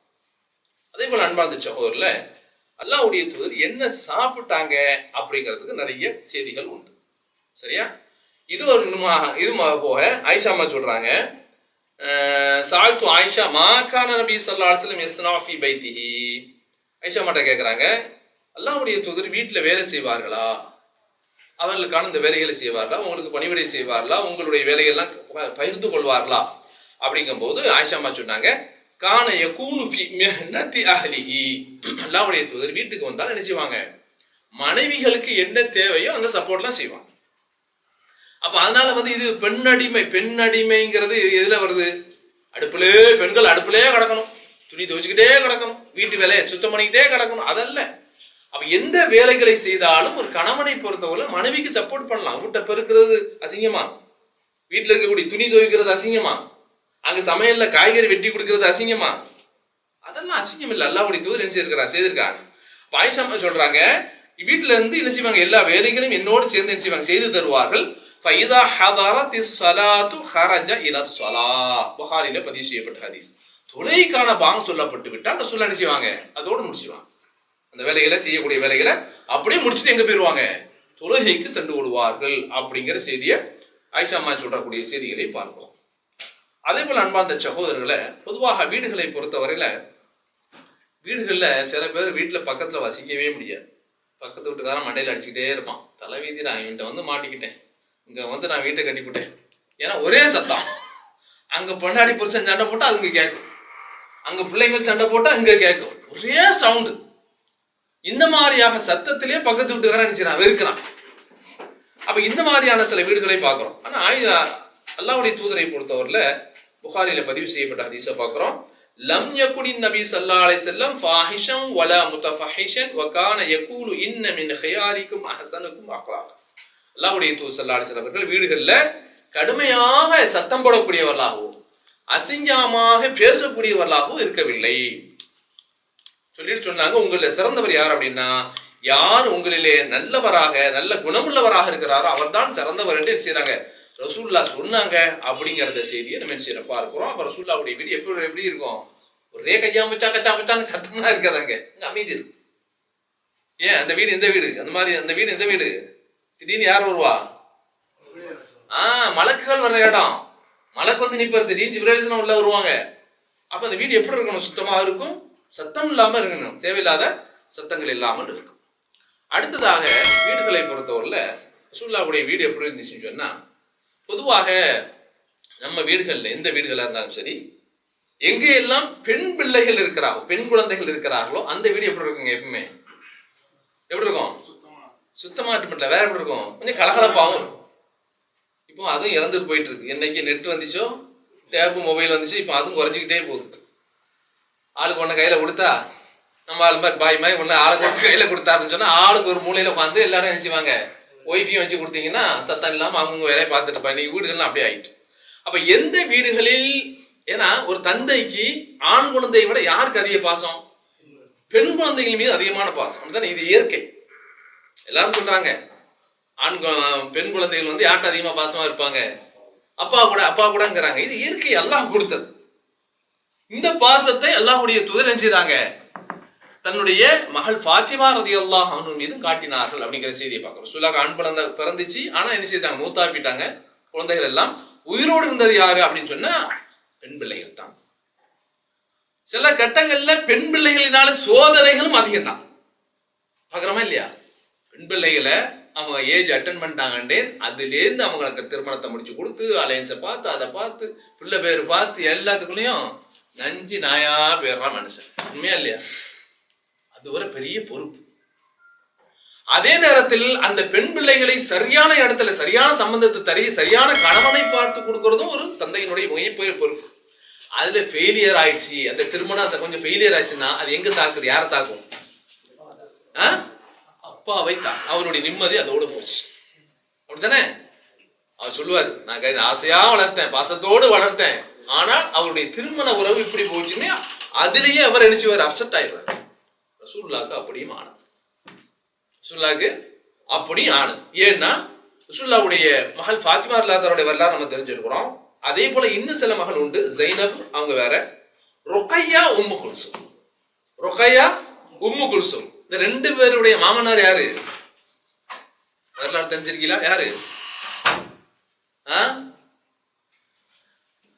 அதே போல அன்பார்ந்த சகோதரர்ல அல்லாஹ்வுடைய தூதர் என்ன சாப்பிட்டாங்க அப்படிங்கிறதுக்கு நிறைய செய்திகள் உண்டு. சரியா? இது ஒரு இது போக ஆயிஷா அம்மா சொல்றாங்க, சால்து ஆயிஷா மாகான நபி ஸல்லல்லாஹு அலைஹி வஸல்லம் யஸ்னா ஃபீ பைத்திஹி. ஆயிஷா அம்மாட்ட கேட்குறாங்க, அல்லாஹ்வுடைய தூதர் வீட்டில் வேலை செய்வார்களா, அவர்களுக்கான இந்த வேலைகளை செய்வார்களா, உங்களுக்கு பணிவிடை செய்வார்களா, உங்களுடைய வேலைகள்லாம் பகிர்ந்து கொள்வார்களா அப்படிங்கும்போது ஆயிஷா அம்மா சொன்னாங்க, கான யகூனு ஃபீ மிஹ்னதி அஹ்லிஹி. அல்லாஹ்வுடைய தூதர் வீட்டுக்கு வந்தால் என்ன செய்வாங்க, மனைவிகளுக்கு என்ன தேவையோ அந்த சப்போர்ட்லாம் செய்வாங்க. அப்ப அதனால இது பெண் அடிமைங்கிறது எதுல வருது, அடுப்புலே பெண்கள் அடுப்புலே கிடக்கணும், துணி துவைச்சுக்கிட்டே கிடக்கணும், வீட்டு வேலையை சுத்தம் பண்ணிக்கிட்டே கிடக்கணும், அதல்ல. அப்ப எந்த வேலைகளை செய்தாலும் ஒரு கணவனை பொறுத்தவரை மனைவிக்கு சப்போர்ட் பண்ணலாம். வீட்டை பெருக்கிறது அசிங்கமா, வீட்டுல இருக்கக்கூடிய துணி துவைக்கிறது அசிங்கமா, அங்க சமையல்ல காய்கறி வெட்டி கொடுக்கறது அசிங்கமா, அதெல்லாம் அசிங்கம் இல்லை. அல்லாஹ்வுடைய தூதர் என்ன செய்திருக்காங்க. ஆயிஷா அம்மா சொல்றாங்க, வீட்டுல இருந்து என்ன செய்வாங்க, எல்லா வேலைகளையும் என்னோடு சேர்ந்து என்ன செய்வாங்க, செய்து தருவார்கள். ஃபைதா ஹதரத்திஸ் ஸலாத்து ஹரஜ இல ஸலாஹ். புகாரில பதிவு செய்யப்பட்ட ஹதீஸ். தொழுகைக்கான பாங்கு சொல்லப்பட்டு விட்டா அந்த சொல்ல என்ன செய்வாங்க, அதோடு முடிச்சுவாங்க. அந்த வேலைகளை செய்யக்கூடிய வேலைகளை அப்படியே முடிச்சுட்டு எங்க போயிருவாங்க, தொழுகைக்கு சென்று விடுவார்கள் அப்படிங்கிற செய்தியை ஆயிஷா அம்மா சொல்லக்கூடிய செய்திகளை பார்க்கிறோம். அதே போல அன்பார்ந்த சகோதரர்களை, பொதுவாக வீடுகளை பொறுத்தவரையில வீடுகள்ல சில பேர் வீட்டுல பக்கத்துல வசிக்கவே முடியாது. பக்கத்து வீட்டுக்காரன் மண்டையில அடிச்சுக்கிட்டே இருப்பான், தலைவீதி நான் இவன்ட்ட மாட்டிக்கிட்டேன், இங்க நான் வீட்டை கட்டிவிட்டேன், ஏன்னா ஒரே சத்தம். அங்க பொண்டாடி புருஷன் சண்டை போட்டா அங்க கேட்கும், அங்க பிள்ளைங்கள் சண்டை போட்டா அங்க கேட்கும், ஒரே சவுண்டு. இந்த மாதிரியாக சத்தத்திலே பக்கத்து வீட்டுக்காரன் நினைச்சான் வெறுக்கிறான். அப்ப இந்த மாதிரியான சில வீடுகளை பார்க்கிறோம். ஆனா அல்லாஹ்வுடைய தூதரை பொறுத்தவரையில புகாரில பதிவு செய்யப்பட்ட ஹதீஸை பார்க்கிறோம். லம் யகுனி நபி ஸல்லல்லாஹு அலைஹி வஸல்லம் ஃபாஹிஷன் வலா முத்தஃபஹிஷன் வகான யகூலு இன்ன மின் ஹியாரிக்கும் அஹ்ஸனுக்கும் அக்லாக். அல்லாஹ்வுடைய தூதர் ஸல்லல்லாஹு அலைஹி வஸல்லம் அவர்கள் வீடுகள்ல கடுமையாக சத்தம் போடக்கூடியவர்களாகவும் அசிங்கமாக பேசக்கூடியவர்களாகவும் இருக்கவில்லை. சொல்லிட்டு சொன்னாங்க, உங்களில் சிறந்தவர் யார் அப்படின்னா, யார் உங்களிலே நல்லவராக நல்ல குணமுள்ளவராக இருக்கிறாரோ அவர் தான் சிறந்தவர் என்று செய்யறாங்க ரசூலுல்லாஹ் சொன்னாங்க அப்படிங்கிற செய்தியை நம்ம என்ன செய்யறோம் பார்க்கிறோம். அப்ப ரசூலுல்லாஹ்வுடைய வீடு எப்படி இருக்கும், ஒரே கையா மச்சா கச்சா மச்சான்னு சத்தம்லாம் இருக்காதாங்க, இங்க அமைதி இருக்கு. ஏன் அந்த வீடு இந்த வீடு அந்த மாதிரி, அந்த வீடு இந்த வீடு திடீர்னு யார் வருவா, மலக்குகள் வர்ற இடம், மலக்கு நிப்பாரு, திடீர்னு ஜிப்ரீல் உள்ள வருவாங்க. அப்ப அந்த வீடு எப்படி இருக்கணும், சுத்தமா இருக்கும், சத்தம் இல்லாம இருக்கணும், தேவையில்லாத சத்தங்கள் இல்லாமல் இருக்கும். அடுத்ததாக வீடுகளை பொறுத்தவரையில ரசூலுல்லாஹ்வுடைய வீடு எப்படி இருந்துச்சுன்னு சொன்னா, பொதுவாக நம்ம வீடுகள்ல எந்த வீடுகளா இருந்தாலும் சரி, எங்கே எல்லாம் பெண் பிள்ளைகள் இருக்கிறார்களோ, பெண் குழந்தைகள் இருக்கிறார்களோ அந்த வீடு எப்படி இருக்குங்க, எப்பவுமே எப்படி இருக்கும், சுத்தமா மட்டும் வேற எப்படி இருக்கும், கொஞ்சம் கலகலப்பாகவும் இருக்கும். இப்போ அதுவும் இறந்துட்டு போயிட்டு இருக்கு. என்னைக்கு நெட் வந்துச்சோ, டேப்பு மொபைல் வந்துச்சு, இப்போ அதுவும் குறைஞ்சிக்கிட்டே போகுது. ஆளுக்கு ஒன்று கையில கொடுத்தா நம்ம ஆளு மாதிரி பாய் மாதிரி ஒன்று ஆளுக்கு ஒன்று கையில கொடுத்தாருன்னு சொன்னா ஆளுக்கு ஒரு மூலையில உட்காந்து எல்லாரும் நினைச்சுவாங்க. ஒய்ஃபையும் வச்சு கொடுத்தீங்கன்னா சத்தம் இல்லாம அவங்க வேலையை பார்த்துட்டு இருப்பாங்க. இன்னைக்கு வீடுகள்லாம் அப்படியே ஆயிட்டு. அப்ப எந்த வீடுகளில், ஏன்னா ஒரு தந்தைக்கு ஆண் குழந்தையை விட யாருக்கு அதிக பாசம், பெண் குழந்தைகள் மீது அதிகமான பாசம். அப்படித்தானே, இது இயற்கை. எல்லாரும் சொல்றாங்க பெண் குழந்தைகள் யார்கிட்ட அதிகமா பாசமா இருப்பாங்க, அப்பா கூடங்கிறாங்க. இது இயற்கை, அல்லாஹ் கொடுத்தது. இந்த பாசத்தை அல்லாஹ்வுடைய தூதர் என்ன செய்தாங்க, தன்னுடைய மகள் ஃபாத்திமா ரலியல்லாஹு அன்ஹா மீதும் காட்டினார்கள் அப்படிங்கிற செய்தியை பார்க்கிறோம். ரசூலுல்லாஹ் ஆண் குழந்தை பிறந்துச்சு, ஆனா என்ன செய்தாங்க, மூத்தாப்பிட்டாங்க. குழந்தைகள் எல்லாம் உயிரோடு இருந்தது யாரு அப்படின்னு சொன்னா பெண் பிள்ளைகள் தான். சில கட்டங்கள்ல பெண் பிள்ளைகளினால சோதனைகளும் அதிகம் தான் பாக்குறோமா இல்லையா. பெண் பிள்ளைகளை அவங்க ஏஜ் அட்டன் பண்ணிட்டாங்கன்னே அதுலேருந்து அவங்களுக்கு திருமணத்தை முடிச்சு கொடுத்து அலையன்ஸை பார்த்து அதை பார்த்து பிள்ளை பேர் பார்த்து எல்லாத்துக்குள்ளேயும் நஞ்சு நாயா பேர்றான் மனுஷன். உண்மையா இல்லையா? அது ஒரு பெரிய பொறுப்பு. அதே நேரத்தில் அந்த பெண் பிள்ளைகளை சரியான இடத்துல சரியான சம்பந்தத்தை சரியான கணவனை பார்த்து கொடுக்கறதும் ஒரு தந்தையினுடைய மிகப்பெரிய பொறுப்பு. அதுல ஃபெயிலியர் ஆயிடுச்சு, அந்த திருமணம் கொஞ்சம் ஃபெயிலியர் ஆயிடுச்சுன்னா அது எங்க தாக்குது, யாரை தாக்கும்? அப்பாவை தான். அவருடைய நிம்மதி அதோடு போச்சு. அப்படித்தானே? அவர் சொல்லுவார், நான் ஆசையா வளர்த்தேன், பாசத்தோடு வளர்த்தேன், ஆனால் அவருடைய திருமண உறவு இப்படி போச்சுன்னு அதுலயே அவர் நினைச்சுவார், அப்செட் ஆயிடுவார். ரசூலுல்லாஹ்க்கு அப்படியும் ஆனது. ரசூலுல்லாஹ்க்கு அப்படியும் ஆனது. ஏன்னா ரசூலுல்லாஹ்வுடைய மகள் ஃபாத்திமா ரலியல்லாஹு வரலாறு நம்ம தெரிஞ்சிருக்கிறோம். அதே போல இன்னும் சில மகள் உண்டு. ஜைனப் அவங்க வேற, ருக்கையா உம்மு குல்சும். ருக்கையா உம்மு குல்சும் இந்த ரெண்டு பேருடைய மாமனார் யாரு வரலாறு தெரிஞ்சிருக்கீங்களா? யாரு?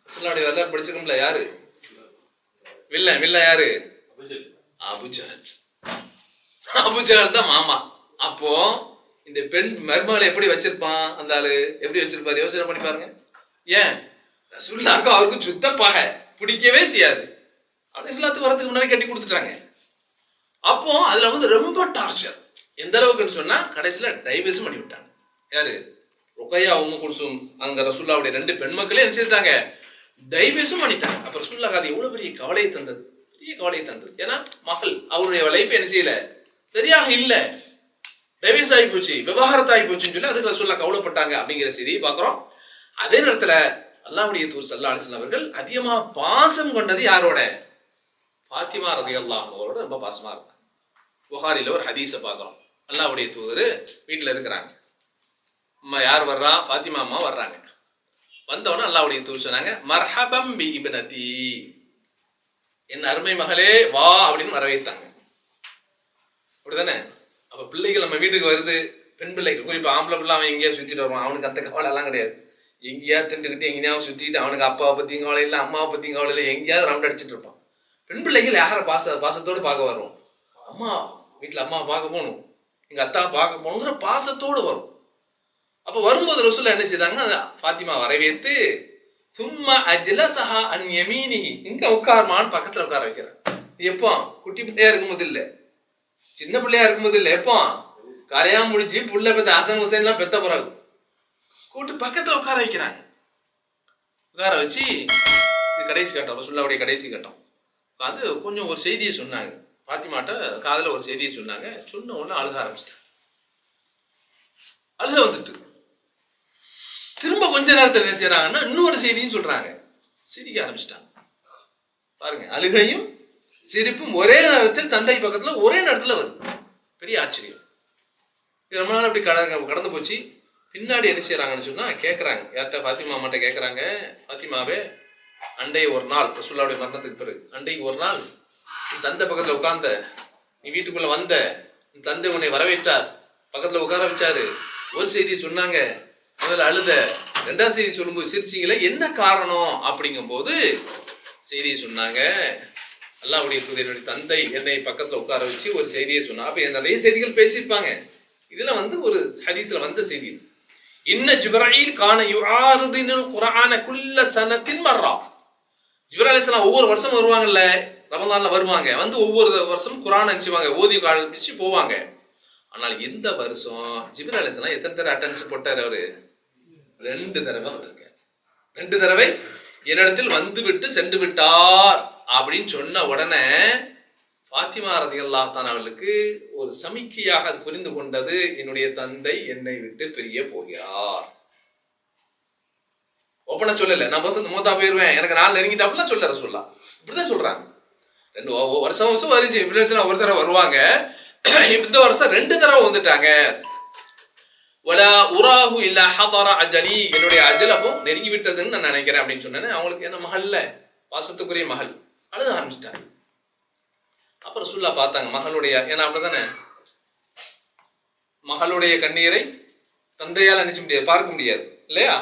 ரசூலுல்லாஹ்வுடைய வரலாறு படிச்சிருக்கோம்ல, யாரு வில்ல யாரு? அபூஜஹல் தான் மாமா. அப்போ இந்த பெண் மருமகளை எப்படி வச்சிருப்பான் அந்த ஆளு? எப்படி வச்சிருப்பாரு? யோசனை பண்ணி பாருங்க. ஏன் ரசூலுல்லாஹ்க்கு அவருக்கு சுத்தப்பாக பிடிக்கவே செய்யாது. அப்படி இஸ்லாத்துக்கு வரதுக்கு முன்னாடி கட்டி கொடுத்துட்டாங்க. அப்போ அதுல வந்து ரொம்ப டார்ச்சர். எந்த அளவுக்குன்னு சொன்னா கடைசியில டைவர்ஸ் பண்ணி விட்டாங்க. யாரு? ருக்கையா உம்மு குல்சும் அங்க ரசூலுல்லாஹ்வுடைய ரெண்டு பெண் மக்களே என்ன செய்தாங்க? டைவர்ஸும் பண்ணிட்டாங்க. அப்ப ரசூலுல்லாஹ் அது எவ்வளவு பெரிய கவலையை தந்தது, பெரிய கவலையை தந்தது. ஏன்னா மகள் அவருடைய லைஃப் என்ன செய்யல, சரியாக இல்ல, டைவர்ஸ் ஆகி போச்சு, விவாகரத்து ஆகி போச்சுன்னு சொல்லி அதுக்கு ரசூலுல்லாஹ் கவலைப்பட்டாங்க அப்படிங்கிற செய்தியை பார்க்கிறோம். அதே நேரத்துல அல்லாஹ்வுடைய தூதர் ஸல்லல்லாஹு அலைஹி வஸல்லம் அவர்கள் அதிகமா பாசம் கொண்டது யாரோட? ஃபாத்திமா ரலியல்லாஹு அவரோட ரொம்ப பாசமா இருந்தாங்க. புகாரில ஒரு ஹதீஸை பார்க்கிறோம். அல்லாஹ்வுடைய தூதர் வீட்டுல இருக்கிறாங்க. அம்மா யார் வர்றா? ஃபாத்திமா அம்மா வர்றாங்க. வந்தவன அல்லாஹ்வுடைய தூதர் சொன்னாங்க, மர்ஹபம் பி இப்னதி, என் அருமை மகளே வா அப்படின்னு வரவேற்றாங்க. அப்படிதானே? அப்ப பிள்ளைகள் நம்ம வீட்டுக்கு வருது, பெண் பிள்ளைகள், குறிப்பா ஆம்பளை பிள்ளை அவன் எங்கேயா சுத்திட்டு வருவான், அவனுக்கு அந்த கவலை எல்லாம் கிடையாது. எங்கேயா திண்டுக்கிட்டு எங்கேயாவது சுத்திட்டு அவனுக்கு அப்பாவை பத்தியும் கவலை இல்லை, அம்மாவை பத்தியும் கவலை இல்லை, எங்கேயாவது ரவுண்ட் அடிச்சுட்டு இருப்பான். பெண் பிள்ளைகள் யாரை பாசத்தோடு பார்க்க வரும்? அம்மா வீட்டுல அம்மாவை பார்க்க போகணும், எங்க அத்தாவை பார்க்க போகணுங்கிற பாசத்தோடு வரும். அப்ப வரும்போது ரசூலுல்லாஹ் என்ன செய்தாங்க? ஃபாத்திமா வரவேற்று சும்மா அஜ்லஸஹா அன் யமீனிஹி, இங்க உட்கார்மான்னு பக்கத்துல உட்கார வைக்கிறார். எப்போ? குட்டி பிள்ளையா இருக்கும்போது இல்ல, சின்ன பிள்ளையா இருக்கும்போது இல்ல, எப்போ கரையா முடிச்சு புள்ள பெத்த ஹசன் ஹுசைன் எல்லாம் பெத்த பிறகு கூட்டு பக்கத்துல உட்கார வைக்கிறாங்க. உட்கார வச்சு இது கடைசி கட்டம், ரசூலுல்லாஹ்வுடைய கடைசி கட்டம். அது கொஞ்சம் ஒரு செய்தியை சொன்னாங்க, ஃபாத்திமாட்ட காதுல ஒரு செய்தியை சொன்னாங்க. சொன்ன உடனே அழுக ஆரம்பிச்சிட்டாங்க. அழுக வந்துட்டு திரும்ப கொஞ்ச நேரத்தில் என்ன செய்யறாங்கன்னா இன்னொரு செய்தியும் சொல்றாங்க, சிரிக்க ஆரம்பிச்சிட்டாங்க. பாருங்க, அழுகையும் சிரிப்பும் ஒரே நேரத்தில் தந்தை பக்கத்துல ஒரே நேரத்துல வருது. பெரிய ஆச்சரியம். இது ரொம்ப நாள் அப்படி கடந்து போச்சு. பின்னாடி என்ன செய்யறாங்கன்னு சொன்னா கேட்கறாங்க, யார்கிட்ட? ஃபாத்திமா அம்மாட்ட கேட்கறாங்க, ஃபாத்திமாவே அண்டைய ஒரு நாள் ரசூலுல்லாஹ்வுடைய மரணத்துக்கு பிறகு அண்டைக்கு ஒரு நாள் நீ தந்தை பக்கத்துல உட்கார்ந்த, நீ வீட்டுக்குள்ள வந்த, நீ தந்தை உன்னை வரவேற்றார், பக்கத்துல உட்கார வச்சாரு, ஒரு செய்தியை சொன்னாங்க, முதல்ல அழுத, ரெண்டாவது செய்தி சொல்லும்போது சிரிச்சிங்களே, என்ன காரணம் அப்படிங்கும் போது செய்தியை சொன்னாங்க. அல்லாஹ்வுடைய தூதருடைய தந்தை என்னை பக்கத்துல உட்கார வச்சு ஒரு செய்தியை சொன்னா. அப்ப நிறைய செய்திகள் பேசியிருப்பாங்க. இதுல வந்து ஒரு ஹதீஸ்ல வந்த செய்தி, இன்ன ஜிப்ரீல் கான யுஆரிதுல் குர்ஆன குல்ல சனத்தின் மர்ரா. ஜிப்ரீல் அலைஹிஸ்ஸலாம் ஒவ்வொரு வருஷம் வருவாங்கல்ல, ரமலான்ல வருவாங்க, வந்து ஒவ்வொரு வருஷம் குர்ஆன் அனுப்பிச்சுவாங்க, ஓதி காமிச்சு போவாங்க. ஆனால் இந்த வருஷம் ஜிப்ரீல் அலைஹிஸ்ஸலாம் எத்தனை தடவை அட்டெண்டன்ஸ் போட்டார்? அவரு 2 தடவை வந்திருக்கார். 2 தடவை என்னிடத்தில் வந்து விட்டு சென்று விட்டார் அப்படின்னு சொன்ன உடனே ஃபாத்திமா ரலியல்லாஹு தஆலா அவர்களுக்கு ஒரு சமிக்கையாக அது புரிந்து கொண்டது, என்னுடைய தந்தை என்னை விட்டு பிரிய போகிறார். ஓப்பனா சொல்லல, நான் மூத்தா போயிருவேன், எனக்கு நாள் நெருங்கிட்டாப்புலாம் சொல்ல ரசூலுல்லாஹ். இப்படிதான் சொல்றாங்க. 2 வருஷம் வருச்சு, ஒரு தடவை வருவாங்க, இந்த வருஷம் 2 தடவை வந்துட்டாங்க. வலா உராஹு இல்லா ஹதர அஜலி, என்னுடைய அஜலபும் நெருங்கி விட்டதுன்னு நான் நினைக்கிறேன் அப்படின்னு சொன்னேன். அவங்களுக்கு என்ன மகள்ல பாசத்துக்குரிய மகள், அழுத ஆரம்பிச்சிட்டாங்க. அப்புறம் ரசூலுல்லாஹ் பார்த்தாங்க மகளுடைய, ஏன்னா அப்படிதானே, மகளுடைய கண்ணீரை தந்தையால் நினைச்ச முடியாது, பார்க்க முடியாது இல்லையா?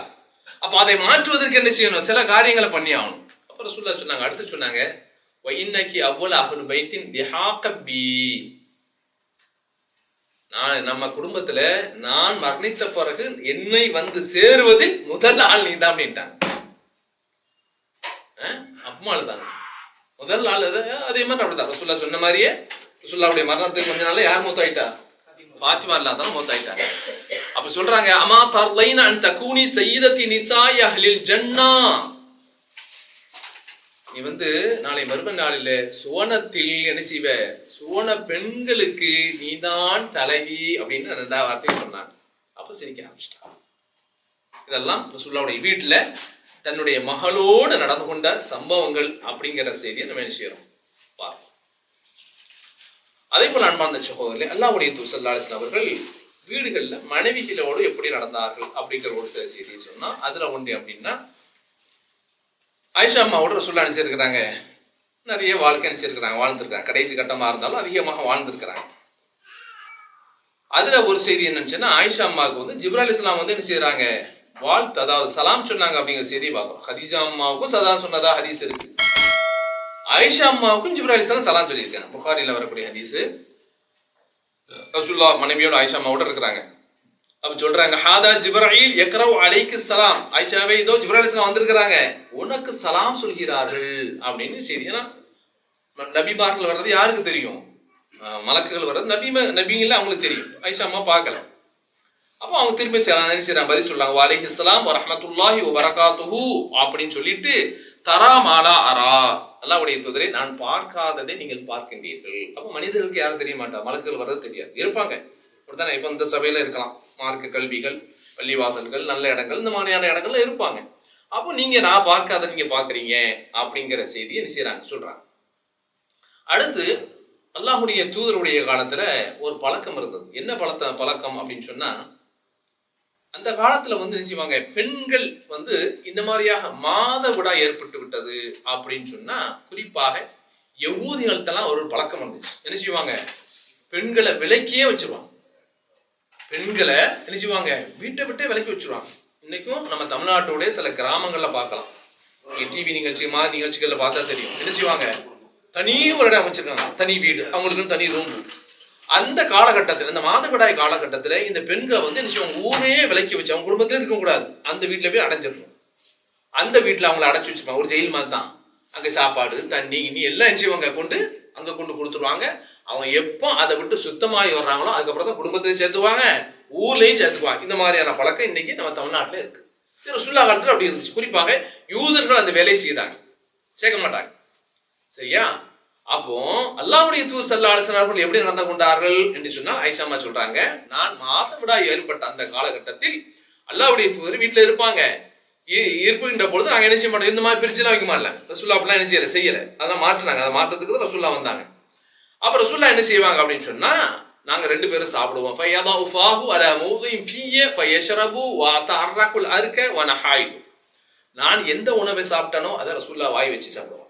அப்ப அதை மாற்றுவதற்கு என்ன செய்யணும்? சில காரியங்களை பண்ணி ஆகணும். அப்புறம் ரசூலுல்லாஹ் சொன்னாங்க, அடுத்து சொன்னாங்க, வ இன்னகி அவ்வல அஹ்லு பைத்தின் திஹாகபி, நம்ம குடும்பத்துல நான் மரணித்த பிறகு என்னை வந்து சேருவதில் முதல் ஆள் நீ தான் அப்படின்ட்டாங்க. அம்மா அழுதாங்க, முதல் ஆள். அதே மாதிரி அப்படிதான் ரசூலுல்லாஹ் சொன்ன மாதிரியே ரசூலுல்லாஹ்வுடைய மரணத்துக்கு கொஞ்ச நாள்ல யார் மூத்தாயிட்டா? ஃபாத்திமா ரலியல்லாஹு மூத்தாயிட்டாங்க. அப்ப சொல்றாங்க, அமா தர்லைன அன் தகூனி சய்யிதத்தி நிசாஇ அஹ்லில் ஜன்னah, நீ வந்து நாளை மறுமை நாளில சுவனத்தில் என்ன செய்வ, சுவன பெண்களுக்கு நீதான் தலைவி அப்படின்னு 2வது வார்த்தையை சொன்னாங்க. அப்ப சிரிக்க ஆரம்பிச்சிட்டாங்க. இதெல்லாம் ரசூலுல்லாஹ்வுடைய வீட்டில் தன்னுடைய மகளோடு நடந்து கொண்ட சம்பவங்கள் அப்படிங்கிற செய்தியை நம்ம என்ன செய்யறோம் பார்ப்போம். அதே போல அன்பார்ந்த சகோதரர்களே, அல்லாஹ்வுடைய தூதர் ஸல்லல்லாஹு அலைஹி வஸல்லம் அவர்கள் வீடுகளில் மனைவிகளோடு எப்படி நடந்தார்கள் அப்படிங்கிற ஒரு சில செய்தியை சொன்னா அதுல ஒன்று அப்படின்னா, ஆயிஷா அம்மாவோட ரசூலுல்லாஹ் நினைச்சிருக்கிறாங்க, நிறைய வாழ்க்கை நினைச்சிருக்கிறாங்க, வாழ்ந்துருக்காங்க. கடைசி கட்டமா இருந்தாலும் அதிகமாக வாழ்ந்திருக்கிறாங்க. அதுல ஒரு செய்தி என்னன்னு, ஆயிஷா அம்மாவுக்கு வந்து ஜிப்ரீல் அலைஹிஸ்ஸலாம் வந்து என்ன செய்யறாங்க, வாழ்த்து, அதாவது சலாம் சொன்னாங்க அப்படிங்கிற செய்தியை பார்க்கிறோம். ஹதீஜா அம்மாவுக்கும் சலாம் சொன்னதா ஹதீஸ் இருக்கு. ஆயிஷா அம்மாவுக்கும் ஜிப்ரீல் அலைஹிஸ்ஸலாம் சலாம் சொல்லியிருக்காங்க. புகாரில வரக்கூடிய ஹதீஸ். ரசூலுல்லாஹ் மனைவியோட ஆயிஷா அம்மாவோட இருக்கிறாங்க. அப்ப சொல்றாங்க, ஹாதா ஜிப்ரீல் யக்ரவு அலைக்கு சலாம், ஆயிஷாவே இதோ ஜிப்ரீல் அலைஹிஸ்ஸலாம் வந்திருக்கிறாங்க, உனக்கு சலாம் சொல்கிறார்கள் அப்படின்னு செய்தி. ஏன்னா நபிமார்கள் வர்றது யாருக்கு தெரியும், மலக்குகள் வர்றது நபிங்கள அவங்களுக்கு தெரியும். ஆயிஷா அம்மா பார்க்கல. அப்போ அவங்க திரும்பி நினைச்சாங்க, பதில் சொல்லாங்க, வலைஹிஸ்ஸலாம் வரஹ்மத்துல்லாஹி வபரகாத்துஹு அப்படின்னு சொல்லிட்டு, தரா மாலா அரா, அல்லாஹ்வுடைய தூதரே நான் பார்க்காததை நீங்கள் பார்க்கின்றீர்கள். அப்போ மனிதர்களுக்கு யாரும் தெரிய மாட்டா, மலக்குகள் வர்றது தெரியாது, இருப்பாங்க அப்படித்தானே. இப்போ இந்த சபையில இருக்கலாம், மார்க்க கல்விகள், பள்ளிவாசல்கள், நல்ல இடங்கள், இந்த மாதிரியான இடங்கள்ல இருப்பாங்க. அப்போ நீங்க நான் பார்க்காத நீங்க பாக்குறீங்க அப்படிங்கிற செய்தியை நிச்சயறாங்க சொல்றாங்க. அடுத்து அல்லாஹ்வுடைய தூதருடைய காலத்துல ஒரு பழக்கம் இருந்தது. என்ன பழக்கம் அப்படின்னு சொன்னா, அந்த காலத்துல வந்து நிச்சயமாங்க பெண்கள் வந்து இந்த மாதிரியாக மாதவிடாய் ஏற்பட்டு விட்டது அப்படின்னு சொன்னா, குறிப்பாக யகூதிகள்ட்டெல்லாம் ஒரு பழக்கம் வந்துச்சு. என்ன செய்வாங்க, பெண்களை விலக்கியே வச்சிருவாங்க. பெண்களை என்ன செய்வாங்க, வீட்டை விட்டே விலக்கி வச்சிருவாங்க. இன்னைக்கும் நம்ம தமிழ்நாட்டுடைய சில கிராமங்கள்ல பார்க்கலாம், டிவி நிகழ்ச்சி மாதிரி நிகழ்ச்சிகள்ல பார்த்தா தெரியும். என்ன செய்வாங்க, தனி ஒரு இடம் அமைச்சிருக்காங்க, தனி வீடு, அவங்களுக்கு தனி ரூம். அந்த காலகட்டத்தில், இந்த மாதவிடாய் காலகட்டத்தில் இந்த பெண்களை வந்து என்ன செய்வாங்க, ஊரே விலக்கி வச்சு, அவங்க குடும்பத்திலே இருக்கக்கூடாது, அந்த வீட்டில் போய் அடைஞ்சிடணும். அந்த வீட்டில் அவங்களை அடைச்சி வச்சிருப்பாங்க, ஒரு ஜெயில் மாதிரி தான். அங்கே சாப்பாடு தண்ணி இனி எல்லாம் என்ன செய்வாங்க, அங்கே கொண்டு கொடுத்துருவாங்க. அவங்க எப்போ அதை விட்டு சுத்தமாகி வர்றாங்களோ அதுக்கப்புறம் தான் குடும்பத்திலையும் சேர்த்துவாங்க, ஊர்லையும் சேர்த்துக்குவாங்க. இந்த மாதிரியான பழக்கம் இன்னைக்கு நம்ம தமிழ்நாட்டில் இருக்கு. ரசூலுல்லாஹ் காலத்துல அப்படி இருந்துச்சு. குறிப்பாக யூதர்கள் அந்த வேலையை செய்தாங்க, சேர்க்க மாட்டாங்க. சரியா? அப்போ அல்லாஹ்வுடைய தூதர் ஸல்லல்லாஹு அலைஹி வஸல்லம் அவர்கள் எப்படி நடந்து கொண்டார்கள் என்று சொன்னால், ஆயிஷா அம்மா சொல்றாங்க, நான் மாதவிடாய் ஏற்பட்ட அந்த காலகட்டத்தில் அல்லாஹ்வுடைய தூதர் வீட்டுல இருப்பாங்க. இருப்புகின்ற பொழுது நாங்க என்ன செய்ய மாட்டோம், இந்த மாதிரி பிரிச்சுலாம் வைக்க மாட்டல. ரசூலுல்லாஹ் அப்படிலாம் என்ன செய்யல, அதெல்லாம் மாற்றினாங்க. அதை மாற்றத்துக்கு தான் ரசூலுல்லாஹ் வந்தாங்க. அப்ப ரசூலுல்லாஹ் என்ன செய்வாங்க அப்படின்னு சொன்னா, நாங்க ரெண்டு பேரும் சாப்பிடுவோம். ஃபயதஉ ஃபாஹு அலா மௌதின் ஃபிய ஃபயஷ்ரபு வதஅர்ரகுல் அர்க வனஹாயிது. நான் எந்த உணவை சாப்பிட்டனோ அதை ரசூலுல்லாஹ் வாய் வச்சு சாப்பிடுவோம்.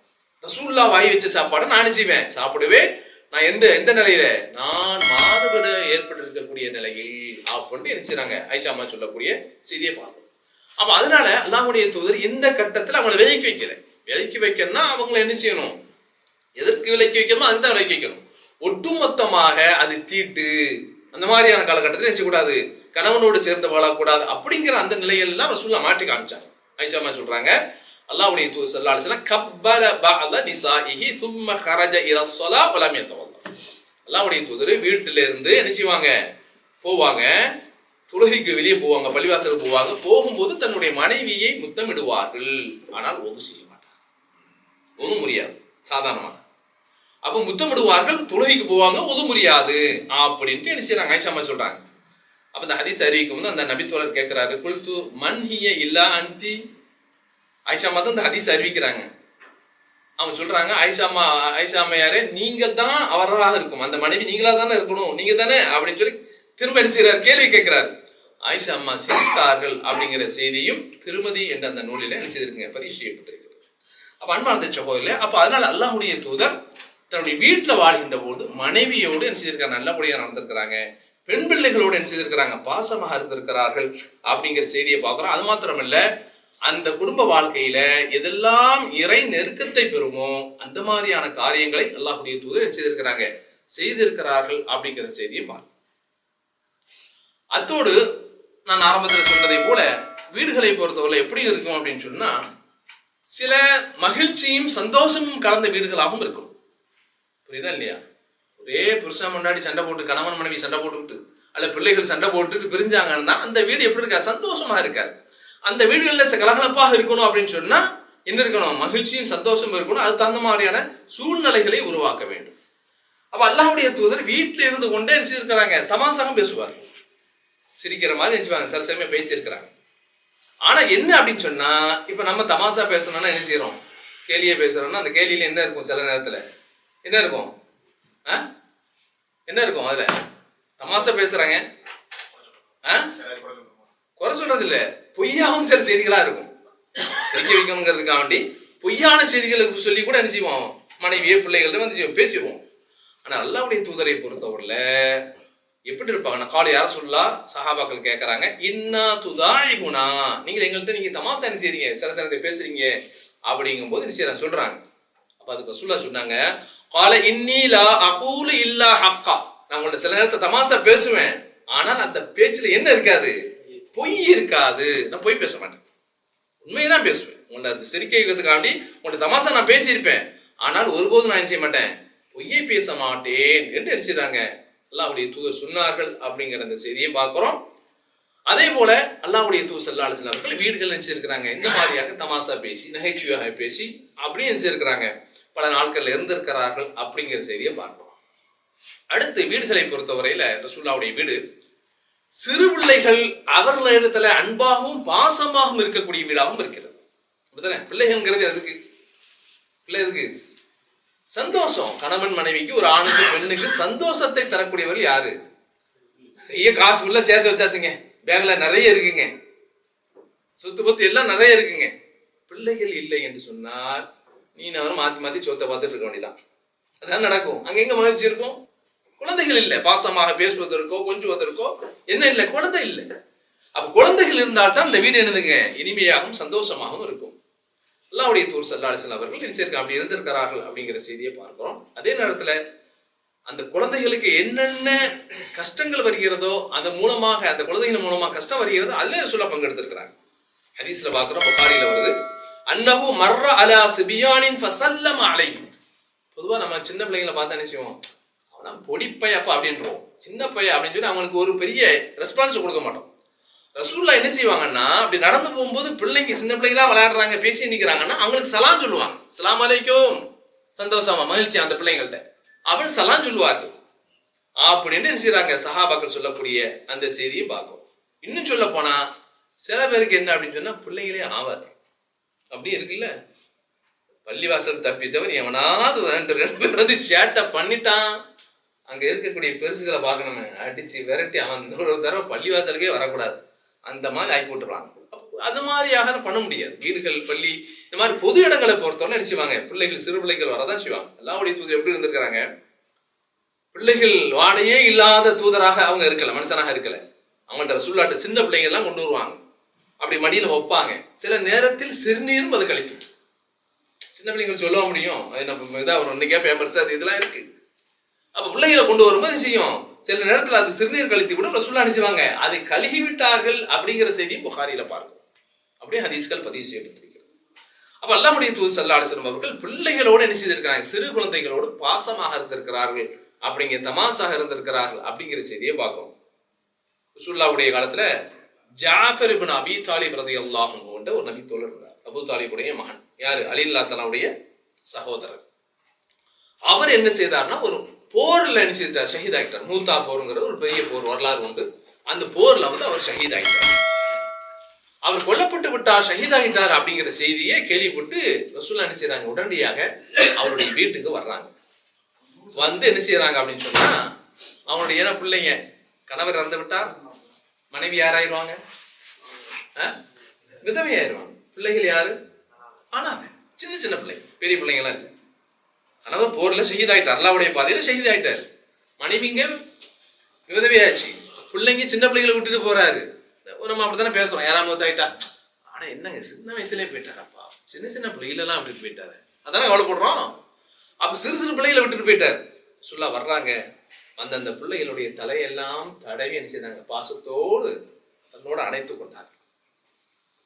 ரசூலுல்லாஹ் வாய் வச்ச சாப்பாடை நான் செய்வேன், சாப்பிடுவேன். நான் எந்த நிலையில, நான் மாதவிடாய் ஏற்பட்டிருக்கக்கூடிய நிலையில் அப்படின்னு என்ன செய்றாங்க, ஆயிஷா அம்மா சொல்லக்கூடிய செய்தியை பார்ப்போம். அப்ப அதனால அல்லாஹ்வுடைய தூதர் இந்த கட்டத்துல அவங்களை விலக்கி வைக்கல. விலக்கி வைக்கணும்னா அவங்களை என்ன செய்யணும், எதற்கு விலக்கி வைக்கணுமோ அதுக்கு தான் விலக்கி வைக்கணும். ஒட்டுமொத்தமாக அது தீட்டு அந்த மாதிரியான காலகட்டத்தில் நினைச்சக்கூடாது, கணவனோடு சேர்ந்து வாழக்கூடாது அப்படிங்கிற அந்த நிலையெல்லாம் ரசூலுல்லாஹ் மாற்றி காமிச்சாங்க. ஆயிஷா அம்மா சொல்றாங்க, அல்லாஹ்வுடைய தூதர் ஸல்லல்லாஹு அலைஹி வஸல்லம் கப்பல பஅத நிசாஇஹி ثم خرج الى الصلاه ولم يتوضا. அல்லாஹ்வுடைய தூதர் வீட்டில இருந்து என்ன செய்வாங்க, போவாங்க, தொழுகைக்கு வெளியே போவாங்க, பள்ளிவாசலுக்கு போவாங்க. போகும்போது தன்னுடைய மனைவியை முத்தமிடுவார்கள், ஆனால் ஒது செய்ய மாட்டாங்க, ஒது முடியாது சாதாரணமாக. அப்ப முத்தமிடுவார்கள், தொழுகைக்கு போவாங்க, ஒது முடியாது அப்படின்ட்டு என்ன செய்றாங்க, ஆயிஷா அம்மா சொல்றாங்க. அப்ப இந்த ஹதீஸ் அறிவிக்கும் போது அந்த நபித்தோழர் கேட்கிறாரு, குல்து மன் ஹிய இல்லா அன்தி. ஆயிஷா அம்மா தான் இந்த ஹதீஸ் அறிவிக்கிறாங்க. அவங்க சொல்றாங்க, ஆயிஷா அம்மையாரே நீங்கள் தான் அவராக இருக்கும், அந்த மனைவி நீங்களா தானே இருக்கணும், நீங்க தானே அப்படின்னு சொல்லி திரும்ப என்ன செய்யறாரு, கேள்வி கேட்கிறாரு. ஆயிஷா அம்மா சிரித்தார்கள் அப்படிங்கிற செய்தியும் திருமதி என்ற அந்த நூலில என்ன செய்திருக்கீங்க, பதிவு செய்யப்பட்டிருக்கிறது. அப்ப அன்பார்ந்த சகோதரர்களே, அப்ப அதனால அல்லாஹ்வுடைய தூதர் தன்னுடைய வீட்டுல வாழ்கின்ற போது மனைவியோடு என்ன செய்திருக்காங்க, நல்லபடியா நடந்திருக்கிறாங்க. பெண் பிள்ளைகளோடு என்ன செய்திருக்கிறாங்க, பாசமாக இருந்திருக்கிறார்கள் அப்படிங்கிற செய்தியை பார்க்கிறோம். அது மாத்திரமல்ல, அந்த குடும்ப வாழ்க்கையில எதெல்லாம் இறை நெருக்கத்தை பெறுமோ அந்த மாதிரியான காரியங்களை அல்லாஹ்வுடைய தூதர் என்ன செய்திருக்கிறார்கள் அப்படிங்கிற செய்தியை பார்க்கிறோம். அத்தோடு நான் ஆரம்பத்தில் சொன்னதை போல வீடுகளை பொறுத்தவரை எப்படி இருக்கும் அப்படின்னு சொன்னா, சில மகிழ்ச்சியும் சந்தோஷமும் கலந்த வீடுகளாகவும் இருக்கும். புரியுதா இல்லையா? ஒரே புருஷன் முன்னாடி சண்டை போட்டு, கணவன் மனைவி சண்டை போட்டுக்கிட்டு, அல்ல பிள்ளைகள் சண்டை போட்டுட்டு பிரிஞ்சாங்கன்னா அந்த வீடு எப்படி இருக்காது, சந்தோஷமா இருக்காது. அந்த வீடுகளில் கலகலப்பாக இருக்கணும் அப்படின்னு சொன்னா என்ன இருக்கணும், மகிழ்ச்சியும் சந்தோஷம் இருக்கணும். அது தகுந்த மாதிரியான சூழ்நிலைகளை உருவாக்க வேண்டும். அப்ப அல்லாஹ்வுடைய தூதர் வீட்டில் இருந்து கொண்டே என்ன செய்திருக்கிறாங்க, தமாசாகம் பேசுவார், சிரிக்கிற மாதிரி நினைச்சுவாங்க, சில சமயம் பேசியிருக்கிறாங்க. ஆனா என்ன அப்படின்னு சொன்னா, இப்ப நம்ம தமாஷா பேசணும்னா என்ன செய்யறோம்? கேலியே பேசுறோம்னா அந்த கேலியில என்ன இருக்கும்? சில நேரத்துல என்ன இருக்கும்? என்ன இருக்கும்? அதுல தமாஷா பேசுறாங்க, குறை சொல்றது இல்ல, பொய்யாவும் சில செய்திகளா இருக்கும். சிரிக்க வைக்கணுங்கிறதுக்காக வேண்டி பொய்யான செய்திகளுக்கு சொல்லி கூட என்ன செய்வோம்? மனைவியே பிள்ளைகள்ட்ட வந்து பேசிடுவோம். ஆனா அல்லாஹ்வுடைய தூதரை பொறுத்தவரையில எப்படி இருப்பாங்கன்னா, காலை யார சொல்லா சஹாபாக்கள் கேட்கறாங்க, இன்னா துதாயிகுனா, நீங்க எங்கள்கிட்ட நீங்க தமாஷா என்ன செய்றீங்க, சில நேரத்தை பேசுறீங்க அப்படிங்கும் போது என்ன செய்யறாங்க சொல்றாங்க. அப்ப அதுக்கு ரசூலுல்லாஹ் சொன்னாங்க, கால இன்னி லா அகூலு இல்லா ஹக்கா, நான் உங்கள்ட்ட சில நேரத்தை தமாஷா பேசுவேன், ஆனால் அந்த பேச்சுல என்ன இருக்காது? பொய் இருக்காது. நான் பொய் பேச மாட்டேன், உண்மையதான் பேசுவேன். உங்களை அது சிரிக்க வைக்கிறதுக்காண்டி உங்கள்ட்ட தமாஷா நான் பேசியிருப்பேன், ஆனால் ஒருபோதும் நான் என்ன செய்ய மாட்டேன், பொய்யை பேச மாட்டேன் என்று என்ன செய்தாங்க அல்லாஹ்வுடைய தூதர் சொன்னார்கள் அப்படிங்கிற அந்த செய்தியை பார்க்கிறோம். அதே போல அல்லாஹ்வுடைய தூதர் ஸல்லல்லாஹு அலைஹி வஸல்லம் அவர்கள் வீடுகள் நினைச்சிருக்கிறாங்க இந்த மாதிரியாக தமாஷா பேசி நகைச்சுவையாக பேசி அப்படியே நினைச்சிருக்கிறாங்க, பல நாட்கள்ல இருந்திருக்கிறார்கள் அப்படிங்கிற செய்தியை பார்க்கிறோம். அடுத்து வீடுகளை பொறுத்தவரையில ரசூலுல்லாஹ்வுடைய வீடு சிறு பிள்ளைகள் அவர்களிடத்துல அன்பாகவும் பாசமாகவும் இருக்கக்கூடிய வீடாகவும் இருக்கிறது. அப்படித்தானே? பிள்ளைகள்ங்கிறது எதுக்கு? பிள்ளை எதுக்கு? சந்தோஷம். கணவன் மனைவிக்கு, ஒரு ஆணுக்கு பெண்ணுக்கு சந்தோஷத்தை தரக்கூடியவர்கள் யாரு? நிறைய காசு உள்ள சேர்த்து வச்சாச்சுங்க, பேங்க்ல நிறைய இருக்குங்க, சொத்து பத்து எல்லாம் நிறைய இருக்குங்க. பிள்ளைகள் இல்லை என்று சொன்னால் நீ நான் மாத்தி மாத்தி சொத்தை பார்த்துட்டு இருக்க வேண்டியதான். அதான் நடக்கும். அங்க எங்க மகிழ்ச்சி இருக்கும்? குழந்தைகள் இல்லை, பாசமாக பேசுவதற்கோ கொஞ்சுவதற்கோ என்ன இல்லை, குழந்தை இல்லை. அப்ப குழந்தைகள் இருந்தால்தான் இந்த வீடு என்னதுங்க இனிமையாகவும் சந்தோஷமாகவும் இருக்கும். அல்லாஹ்வுடைய தூதர் ஸல்லல்லாஹு அலைஹி வஸல்லம் அவர்கள் என்ன அப்படி இருந்திருக்கிறார்கள் அப்படிங்கிற செய்தியை பார்க்கிறோம். அதே நேரத்துல அந்த குழந்தைகளுக்கு என்னென்ன கஷ்டங்கள் வருகிறதோ அதன் மூலமாக, அந்த குழந்தைகள் மூலமாக கஷ்டம் வருகிறதோ அதுல ரசூலுல்லாஹ் பங்கெடுத்திருக்கிறாங்க. ஹதீஸ்ல பார்க்கிறோம், புகாரில வருது, அன்னஹு மர்ர அலா சிபியானின் ஃபஸல்லம அலைஹி. பொதுவா நம்ம சின்ன பிள்ளைங்களை பார்த்தா நினைச்சுவோம், அவனா பொடிப்பையப்பா அப்படின்றோம், சின்ன பையன் அப்படின்னு சொல்லி அவங்களுக்கு ஒரு பெரிய ரெஸ்பான்ஸ் கொடுக்க மாட்டோம். ரசூலுல்லாஹ் என்ன செய்வாங்கன்னா, அப்படி நடந்து போகும்போது பிள்ளைங்க சின்ன பிள்ளைங்களா விளையாடுறாங்க பேசி நிற்கிறாங்கன்னா அவங்களுக்கு சலாம் சொல்லுவாங்க. அஸ்ஸலாமு அலைக்கும், சந்தோஷமா மகிழ்ச்சி அந்த பிள்ளைங்கள்ட்ட அப்படின்னு சலாம் சொல்லுவார்கள். அப்படின்னு என்ன செய்யறாங்க சஹாபாக்கள் சொல்லக்கூடிய அந்த செய்தியை பார்க்கும். இன்னும் சொல்ல போனா சில பேருக்கு என்ன அப்படின்னு சொன்னா பிள்ளைங்களே ஆவாது. அப்படி இருக்குல்ல, பள்ளிவாசல் தப்பித்தவர் எவனாவது ரெண்டு பேர் வந்து சேட்டை பண்ணிட்டான், அங்க இருக்கக்கூடிய பெருசுகளை பார்க்கணுமே, அடிச்சு விரட்டி அவன் ஒரு தடவை பள்ளிவாசலுக்கே வரக்கூடாது, அந்த மாதிரி ஆக்கி போட்டுருவாங்க. அது மாதிரியாக பண்ண முடியாது. வீடுகள், பள்ளி, இந்த மாதிரி பொது இடங்களை பொறுத்தவரை நினைச்சுவாங்க பிள்ளைகள், சிறு பிள்ளைகள் வரதான் செய்வாங்க. அல்லாஹ்வுடைய தூதர் எப்படி இருந்திருக்கிறாங்க, பிள்ளைகள் வாடையே இல்லாத தூதராக அவங்க இருக்கல, மனுஷனாக இருக்கல. அவங்கள்ட்ட ரசூலுல்லாஹ் சின்ன பிள்ளைங்க எல்லாம் கொண்டு வருவாங்க, அப்படி மடியில வைப்பாங்க. சில நேரத்தில் சிறுநீரும் அது கழிக்கும். சின்ன பிள்ளைங்க சொல்ல முடியும், அது நம்ம இதா ஒரு இன்னைக்கே பேப்பர்ஸ் அது இதெல்லாம் இருக்கு. அப்ப பிள்ளைகளை கொண்டு வரும்போது செய்யும், சில நேரத்தில் அது சிறுநீர் கழித்து கூட ரசூலுல்லாஹ் நினைச்சுவாங்க அதை கழுகி விட்டார்கள் அப்படிங்கிற செய்தி புகாரில பார்க்கும். அப்படியே ஹதீஸ்கள் பதிவு செய்யப்பட்டிருக்கிறது. அப்ப அல்லாஹ்வுடைய தூதர் ஸல்லல்லாஹு அலைஹி வஸல்லம் அவர்கள் பிள்ளைகளோடு என்ன செய்திருக்கிறாங்க, சிறு குழந்தைகளோடு பாசமாக இருந்திருக்கிறார்கள், அப்படிங்கிற தமாசாக இருந்திருக்கிறார்கள் அப்படிங்கிற செய்தியை பார்க்கிறோம். ரசூலுல்லாஹ்வுடைய காலத்துல ஜாஃபர் இப்னு அபீ தாலிப் ரலியல்லாஹு அன்ஹு ஒரு நபி தோழர் இருந்தார். அபூ தாலிபுடைய மகன், யாரு? அலி ரலியல்லாஹு சகோதரர். அவர் என்ன செய்தார்னா, ஒரு போர்ல என்ன செய்தார், ஷஹீத் ஆகிட்டார். மூத்தா போருங்கிற ஒரு பெரிய போர் வரலாறு உண்டு. அந்த போர்ல வந்து அவர் ஷஹீத் ஆகிட்டார். அவர் கொல்லப்பட்டு விட்டார், ஷஹீத் ஆகிட்டார் அப்படிங்கிற செய்தியை கேள்விப்பட்டு ரசூலுல்லாஹ் என்ன செய்றாங்க, உடனடியாக அவருடைய வீட்டுக்கு வர்றாங்க. வந்து என்ன செய்யறாங்க அப்படின்னு சொன்னா, அவனுடைய பிள்ளைங்க, கணவர் இறந்து விட்டார், மனைவி யாராயிருவாங்க, விதவையாயிருவாங்க. பிள்ளைகள் யாரு? அனாதை, சின்ன சின்ன பிள்ளை, பெரிய பிள்ளைங்களாம் இல்லை. கணவர் போர்ல ஷஹீத் ஆயிட்டார், அல்லாஹ்வுடைய பாதையில ஷஹீத் ஆயிட்டார், மனைவிங்க விதவையாச்சு, பிள்ளைங்க சின்ன பிள்ளைகளை விட்டுட்டு போறாரு. நம்ம அப்படித்தானே பேசுறோம், யாராவது மூத்தாயிட்டா, ஆனா என்னங்க சின்ன வயசுலயே போயிட்டாரப்பா, சின்ன சின்ன பிள்ளைகள் எல்லாம் விட்டுட்டு போயிட்டாரு, அதானே கவலைப்படுறோம். அப்ப சிறு சிறு பிள்ளைகளை விட்டுட்டு போயிட்டார். சொல்ல வர்றாங்க, அந்த பிள்ளைகளுடைய தலையெல்லாம் தடவி என்ன செய்தாங்க, பாசத்தோடு தன்னோட அணைத்து கொண்டார்.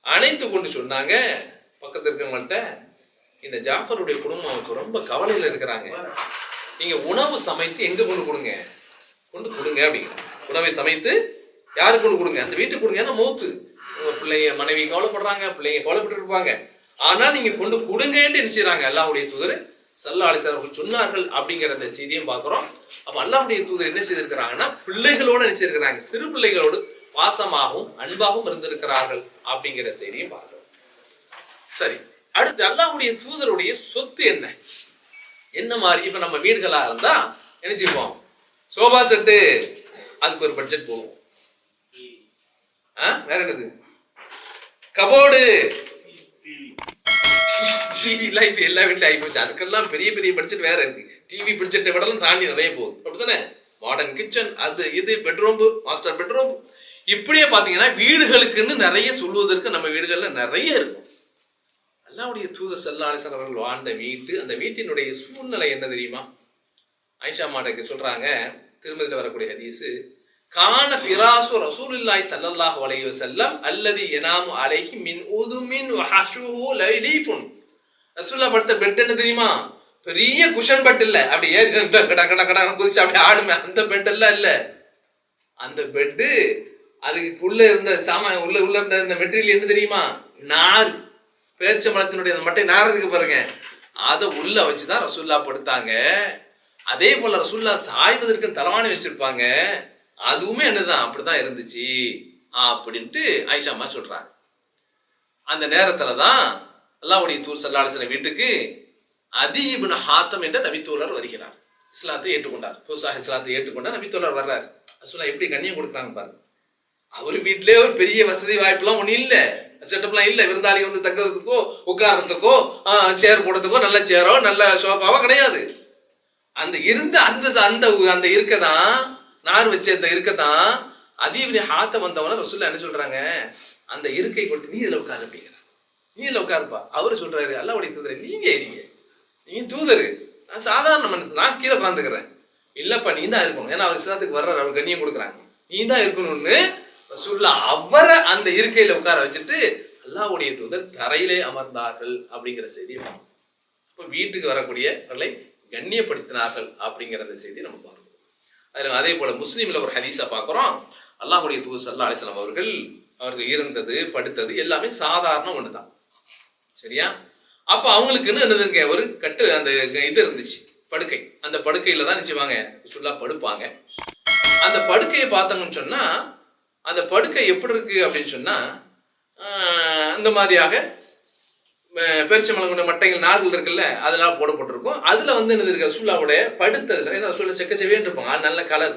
அணைத்து கொண்டு சொன்னாங்க பக்கத்து இருக்கவங்கள்ட்ட, இந்த ஜாஃபருடைய குடும்பம் ரொம்ப கவலையில இருக்கிறாங்க, நீங்க உணவு சமைத்து எங்க கொண்டு கொடுங்க அப்படிங்கிற, உணவை சமைத்து யாருக்கு கொண்டு கொடுங்க, அந்த வீட்டுக்கு கொடுங்க, ஏன்னா மூத்து பிள்ளைங்க மனைவி கவலைப்படுறாங்க, பிள்ளைங்க கவலைப்பட்டு இருப்பாங்க, ஆனால் நீங்க கொண்டு கொடுங்கன்னு என்ன செய்றாங்க அல்லாஹ்வுடைய தூதர் ஸல்லல்லாஹு அலைஹி வஸல்லம் சொன்னார்கள் அப்படிங்கிற அந்த செய்தியும் பார்க்கிறோம். அப்ப அல்லாஹ்வுடைய தூதர் என்ன செய்திருக்கிறாங்கன்னா, பிள்ளைகளோடு என்ன செய்திருக்கிறாங்க, சிறு பிள்ளைகளோடு பாசமாகவும் அன்பாகவும் இருந்திருக்கிறார்கள் அப்படிங்கிற செய்தியும் பார்க்கிறோம். சரி, அடுத்து அல்லாஹ்வுடைய தூதருடைய சொத்து என்ன மாதிரி? இப்ப நம்ம வீடுகளா இருந்தா என்ன செய்வோம்? சோபா செட்டு, அதுக்கு ஒரு பட்ஜெட் போகும். வேற என்னது? கபோர்டு, டிவி எல்லாம் இப்ப எல்லா வீட்லயும் ஆகி போச்சு. அதுக்கெல்லாம் பெரிய பெரிய பட்ஜெட் வேற இருக்கு. டிவி பட்ஜெட்டை விடலாம் தாண்டி நிறைய போகுது, அப்படித்தானே? மாடர்ன் கிச்சன், அது இது, பெட்ரூம், மாஸ்டர் பெட்ரூம், இப்படியே பாத்தீங்கன்னா வீடுகளுக்குன்னு நிறைய சொல்வதற்கு நம்ம வீடுகள்ல நிறைய இருக்கும். அல்லாஹ்வுடைய தூதர் ஸல்லல்லாஹு அலைஹி வஸல்லம் அவர்கள் வாழ்ந்த வீட்டு, அந்த வீட்டினுடைய சூழ்நிலை என்ன தெரியுமா? ஆயிஷா மாட்டக்கு சொல்றாங்க, திருமதியில வரக்கூடிய ஹதீஸ், கான ஃபிராசு ரசூலுல்லாஹி ஸல்லல்லாஹு அலைஹி வஸல்லம் அல்லதி யனாமு அலைஹி மின் உதுமின் வ ஹஷுஹு லைலீஃபுன். ரசூலுல்லாஹ் படுத்த பெட் என்ன தெரியுமா? பெரிய குஷன் பெட் இல்ல, அப்படி ஏறி கட கட கட குதிச்சு அப்படி ஆடுமே அந்த பெட் எல்லாம் இல்ல. அந்த பெட், அதுக்கு உள்ள இருந்த சாமான், உள்ள இருந்த இந்த மெட்டீரியல் என்ன தெரியுமா? நார், பேரிச்சம்பழத்தினுடைய அந்த மட்டை நார் இருக்கு பாருங்க, அதை உள்ள வச்சுதான் ரசூலுல்லாஹ் படுத்தாங்க. அதே போல ரசூலுல்லாஹ் சாய்வதற்கு தலவாணி வச்சிருப்பாங்க, அதுவுமே என்னதான் அப்படிதான் இருந்துச்சு அப்படின்ட்டு ஆயிஷா அம்மா சொல்றாங்க. அந்த நேரத்துலதான் அல்லாஹ்வுடைய தூதர் ஸல்லல்லாஹு அலைஹி வஸல்லம் வீட்டுக்கு அதி இப்னு ஹாத்தம் என்ற நபித்தோழர் வருகிறார். இஸ்லாத்தை ஏற்றுக்கொண்டார், புதுசாக இஸ்லாத்தை ஏற்றுக்கொண்டார். நபித்தோழர் வர்றார். ரசூலுல்லாஹ் எப்படி கண்ணியம் கொடுக்குறாங்க பாருங்க. அவர் வீட்டிலே ஒரு பெரிய வசதி வாய்ப்புலாம் ஒன்றும் இல்லை, செட்டப்லாம் இல்லை. விருந்தாளி வந்து தங்குறதுக்கோ உட்கார்றதுக்கோ சேர் போடுறதுக்கோ நல்ல சேரோ நல்ல சோஃபாவோ கிடையாது. அந்த இருந்த அந்த அந்த இருக்கதான், நார் வச்ச அந்த இருக்கதான் அதீப்னு ஹாத்தம் வந்தவன ரசூலுல்லாஹ் என்ன சொல்றாங்க? அந்த இருக்கை கொண்டு நீ இதுல உட்காரு அப்படிங்கிறார். நீ இதுல உட்காருப்பா. அவரு சொல்றாரு, அல்லாஹ்வுடைய தூதரே நீங்க தூதரு, நான் சாதாரண மனுஷன், நான் கீழே உட்காந்துக்கிறேன். இல்லப்பா நீ தான் இருக்கணும், ஏன்னா அவர் இஸ்லாத்துக்கு வர்றாரு, அவர் கண்ணியம் கொடுக்குறாங்க, நீ தான் இருக்கணும்னு ரசூலுல்லாஹ் அவரை அந்த இருக்கையில உட்கார வச்சுட்டு அல்லாஹ்வுடைய தூதர் தரையிலே அமர்ந்தார்கள் அப்படிங்கிற செய்தி. இப்போ வீட்டுக்கு வரக்கூடியவர்களை கண்ணியப்படுத்தினார்கள் அப்படிங்கிற அந்த செய்தி நம்ம பார்க்கிறோம். அதே போல முஸ்லீம்ல ஒரு ஹதீஸா பார்க்கிறோம். அல்லாஹ்வுடைய தூதர் ஸல்லல்லாஹு அலைஹி வஸல்லம் அவர்கள் இருந்தது படுத்தது எல்லாமே சாதாரண ஒண்ணுதான், சரியா? அப்ப அவங்களுக்குன்னு என்னதுங்க, ஒரு கட்டு அந்த இது இருந்துச்சு, படுக்கை. அந்த படுக்கையில தான் நினைச்சுவாங்க சொல்லா படுப்பாங்க. அந்த படுக்கையை பார்த்தாங்கன்னு சொன்னா, அந்த படுக்கை எப்படி இருக்கு அப்படின்னு சொன்னா, இந்த மாதிரியாக பெருச்சம்பழம் மட்டைகள் நார்கள் இருக்குல்ல, அதெல்லாம் போடப்பட்டிருக்கும். அதுல வந்து என்னது இருக்கு, ரசூலுல்லாஹ்வுடைய படுத்ததுல, ஏன்னா ரசூலுல்லாஹ் செக்கச்செவேன்னு இருப்பாங்க, அது நல்ல கலர்.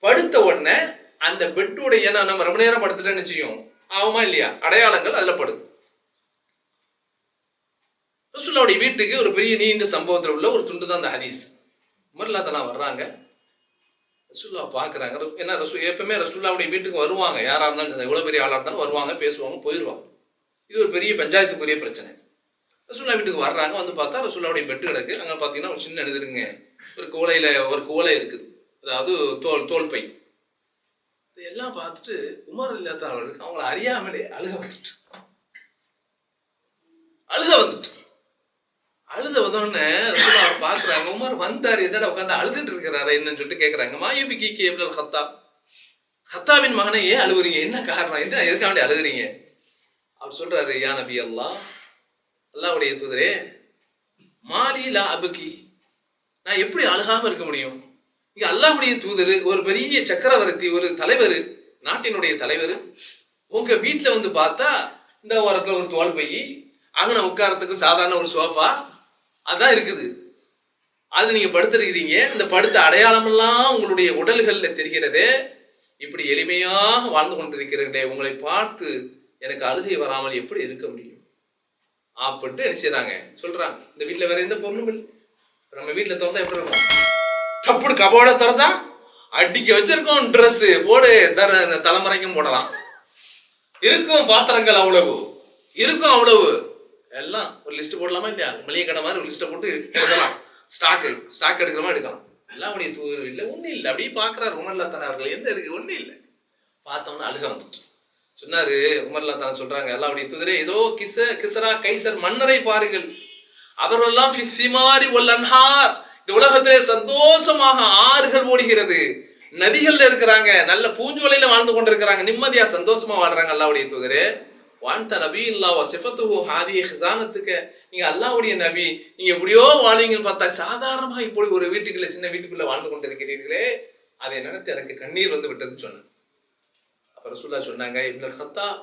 படுத்த உடனே அந்த பெட்டுடைய, ஏன்னா நம்ம ரொம்ப நேரம் படுத்துட்டேன்னு செய்யும் ஆகுமா இல்லையா, அடையாளங்கள் அதுல படுது. ரசூலுல்லாஹ்வுடைய வீட்டுக்கு ஒரு பெரிய நீண்ட சம்பவத்தில் உள்ள ஒரு துண்டு தான் அந்த ஹதீஸ். உமர்லாத்தலாம் வர்றாங்க, ரசூலுல்லாஹ் பார்க்குறாங்க. ஏன்னா எப்பவுமே ரசூலுல்லாஹ்வுடைய வீட்டுக்கு வருவாங்க, யாராக இருந்தாலும் எவ்வளோ பெரிய ஆளாக இருந்தாலும் வருவாங்க, பேசுவாங்க, போயிடுவாங்க. இது ஒரு பெரிய பஞ்சாயத்துக்குரிய பிரச்சனை. ரசூலுல்லாஹ் வீட்டுக்கு வர்றாங்க, வந்து பார்த்தா ரசூலுல்லாஹ்வுடைய பெட்டு கிடக்கு. அங்கே பார்த்தீங்கன்னா ஒரு சின்ன எழுதுருங்க, ஒரு குவளை இருக்குது, அதாவது தோல் பை. இதெல்லாம் பார்த்துட்டு உமர் ரலியல்லாஹு அவர்களுக்கு அவங்களை அறியாமலே அழுக வந்தோடனே ரசூலுல்லாஹ் பார்க்குறாங்க. உமர் வந்தார், என்னடா உட்காந்து அழுதுட்டு இருக்கிறாரு என்னன்னு சொல்லிட்டு கேட்குறாங்க. மாயூபி கீக்கி இப்னுல் ஹத்தாபின் மகனை ஏன் அழுகுறீங்க, என்ன காரணம், என்ன எதுக்காண்டி அழுகுறீங்க? அவர் சொல்றாரு, யா நபி அல்லாஹ்வுடைய தூதரே, மாலி லா அபுகி, நான் எப்படி அழுகாம இருக்க முடியும்? இங்க அல்லாஹ்வுடைய தூதர், ஒரு பெரிய சக்கரவர்த்தி, ஒரு தலைவர், நாட்டினுடைய தலைவர், உங்க வீட்டுல வந்து பார்த்தா இந்த ஓரத்துல ஒரு தோல் பை, அங்கன உட்காரத்துக்கு சாதாரண ஒரு சோஃபா அதான் இருக்குது, அது நீங்க படுத்திருக்கிறீங்க. இந்த படுத்த அடையாளம் எல்லாம் உங்களுடைய உடல்கள்ல தெரிகிறதே, இப்படி எளிமையாக வாழ்ந்து கொண்டிருக்கிறீர்களே, உங்களை பார்த்து எனக்கு அழுகை வராமல் எப்படி இருக்க முடியும் அப்படின்ட்டு என்ன செய்யறாங்க சொல்றாங்க. இந்த வீட்டுல வேற எந்த பொருளும் இல்லை. நம்ம வீட்டுல திறந்தா எப்படி இருக்கும், டப்புடு கபோட திறந்தா அடிக்க வச்சிருக்கோம், ட்ரெஸ் போடு, தலைமுறைக்கும் போடலாம், இருக்கும் பாத்திரங்கள் அவ்வளவு இருக்கும், அவ்வளவு எல்லாம் ஒரு லிஸ்ட் போடலாமா இல்லையா? மளிகை கடை மாதிரி ஒரு லிஸ்ட்டை போட்டு போடலாம், ஸ்டாக் எடுக்கிற மாதிரி எடுக்கலாம். எல்லாவுடைய தூர் இல்லை, ஒன்றும் இல்லை. அப்படியே பார்க்குறாரு உமர்லாத்தான அவர்கள், என்ன இருக்கு, ஒன்றும் இல்லை. பார்த்தோம்னா அழுக வந்துட்டு சொன்னாரு. உமர்லாத்தான சொல்றாங்க, எல்லாவுடைய தூதரே, ஏதோ கிஸ்ரா கைசர் மன்னரை பாருங்கள், அவர்களெல்லாம் ஃபிஸ்ஸிமாரி வல் அன்ஹார், இந்த உலகத்திலே சந்தோஷமாக ஆறுகள் ஓடுகிறது, நதிகள்ல இருக்கிறாங்க, நல்ல பூஞ்சோலையில வாழ்ந்து கொண்டிருக்கிறாங்க, நிம்மதியா சந்தோஷமா வாழ்றாங்க. அல்லாஹ்வுடைய தூதரே, வான்த நபி இல்லாஹ் வசிஃபத்துஹு ஹாதிஹி ஹிஸானத்துக, நீங்க அல்லாஹ்வுடைய நபி, நீங்க எப்படியோ வாழ்வீங்கன்னு பார்த்தா சாதாரணமா இப்படி ஒரு வீட்டுக்குள்ள, சின்ன வீட்டுக்குள்ள வாழ்ந்து கொண்டிருக்கிறீர்களே, அதை நினைத்து எனக்கு கண்ணீர் வந்து விட்டதுன்னு சொன்னேன். அப்ப ரசூலுல்லாஹ் சொன்னாங்க, இப்னுல் ஹத்தாப்,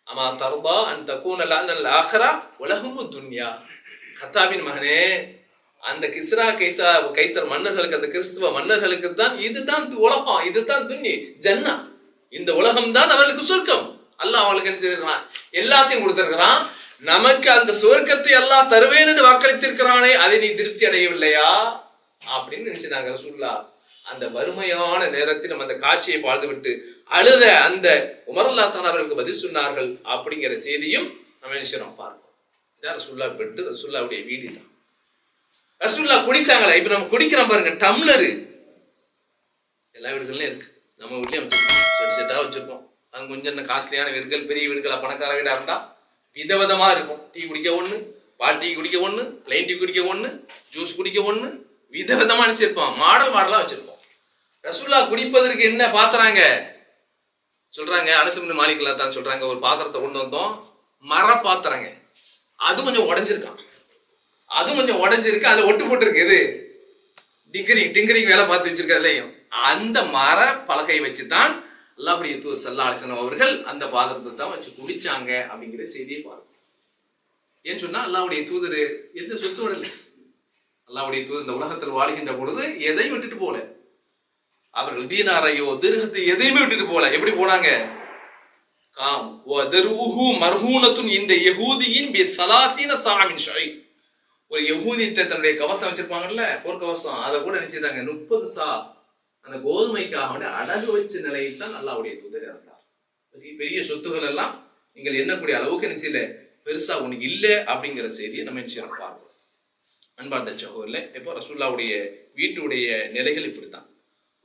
அமா தர்தா அன் தகூன லனல் ஆஹிரா வலஹுமு துன்யா. கத்தாபின் மகனே, அந்த கிஸ்ரா கைசர் மன்னர்களுக்கு, அந்த கிறிஸ்துவ மன்னர்களுக்கு தான் இதுதான் உலகம், இதுதான் துன்யா, ஜன்னா, இந்த உலகம் தான் அவர்களுக்கு சொர்க்கம். அல்லாஹ் அவங்களுக்கு என்ன செய்திருக்கிறான்? எல்லாத்தையும் கொடுத்திருக்கிறான். நமக்கு அந்த சொர்க்கத்தை அல்லாஹ் தருவேன் என்று வாக்களித்திருக்கிறானே, அதை நீ திருப்தி அடையவில்லையா அப்படின்னு நினைச்சாங்க ரசூலுல்லாஹ். அந்த வறுமையான நேரத்தில் நம்ம அந்த காட்சியை பார்த்துவிட்டு அழுத அந்த உமர் ரலியல்லாஹு தஆலா அவர்களுக்கு பதில் சொன்னார்கள் அப்படிங்கிற செய்தியும் நம்ம என்ன செய்யறோம் பார்ப்போம். இதான் ரசூலுல்லாஹ் பெட்டு, ரசூலுல்லாஹ்வுடைய வீடு தான். ரசூலுல்லாஹ் குடிச்சாங்களே, இப்ப நம்ம குடிக்கிறோம் பாருங்க, டம்ளரு எல்லா வீடுகள்லயும் இருக்கு. நம்ம வீட்லயும் செட் செட்டா வச்சிருப்போம். அது கொஞ்சம் காஸ்ட்லியான வீடுகள், பெரிய வீடுகளா, பணக்கார வீடா இருந்தா விதவிதமா இருக்கும். டீ குடிக்க ஒண்ணு, பால் டீ குடிக்க ஒண்ணு, பிளைன் டீ குடிக்க ஒண்ணு, ஜூஸ் குடிக்க ஒண்ணு, விதவிதமா வச்சிருப்போம். மாடல் மாடலா வச்சிருப்போம். ரசூலுல்லாஹ் குடிப்பதற்கு என்ன பாத்திராங்க சொல்றாங்க, அனஸ் இப்னு மாலிக் ரலியல்லாஹு சொல்றாங்க, ஒரு பாத்திரத்தை கொண்டு வந்தோம், மர பாத்திரங்க, அது கொஞ்சம் உடைஞ்சிருக்கான், அது கொஞ்சம் உடைஞ்சிருக்கு, அதுல ஒட்டு போட்டு இருக்கு, இது டிங்கரிங் வேலை பார்த்து வச்சிருக்கதுலயும் அந்த மர பலகை வச்சுதான் அல்லாஹ்வுடைய தூதர் ஸல்லல்லாஹு அலைஹி வஸல்லம் அவர்கள் அந்த பாத்திரத்தை தான் வச்சு குடிச்சாங்க அப்படிங்கிற செய்தியை பாருங்க. ஏன்னு சொன்னா அல்லாஹ்வுடைய தூதர் எந்த சொத்தோட இல்லை. அல்லாஹ்வுடைய தூதர் இந்த உலகத்தில் வாழ்கின்ற பொழுது எதையும் விட்டுட்டு போல. அவர்கள் தீனாரையோ திர்ஹத்தை எதையுமே விட்டுட்டு போல. எப்படி போனாங்க? இந்த யஹூதியின் ஒரு யஹூதியத்தை தன்னுடைய கவசம் வச்சிருப்பாங்கல்ல, போர்க்கவசம், அதை கூட நினைச்சிருந்தாங்க 30 சா அந்த கோதுமைக்காக அடகு வச்ச நிலையில் தான் அல்லாஹ்வுடைய தூதர் இறந்தார். பெரிய சொத்துகள் எல்லாம் நீங்கள் எண்ணக்கூடிய அளவுக்கு நிச்சயில பெருசா ஒண்ணு இல்லை அப்படிங்கிற செய்தியை நம்ம நிச்சயம் பார்க்கிறோம். அன்பார்ந்த சகோதரர்களே, இப்போ ரசூலுல்லாஹ்வுடைய வீட்டுடைய நிலைகள் இப்படித்தான்.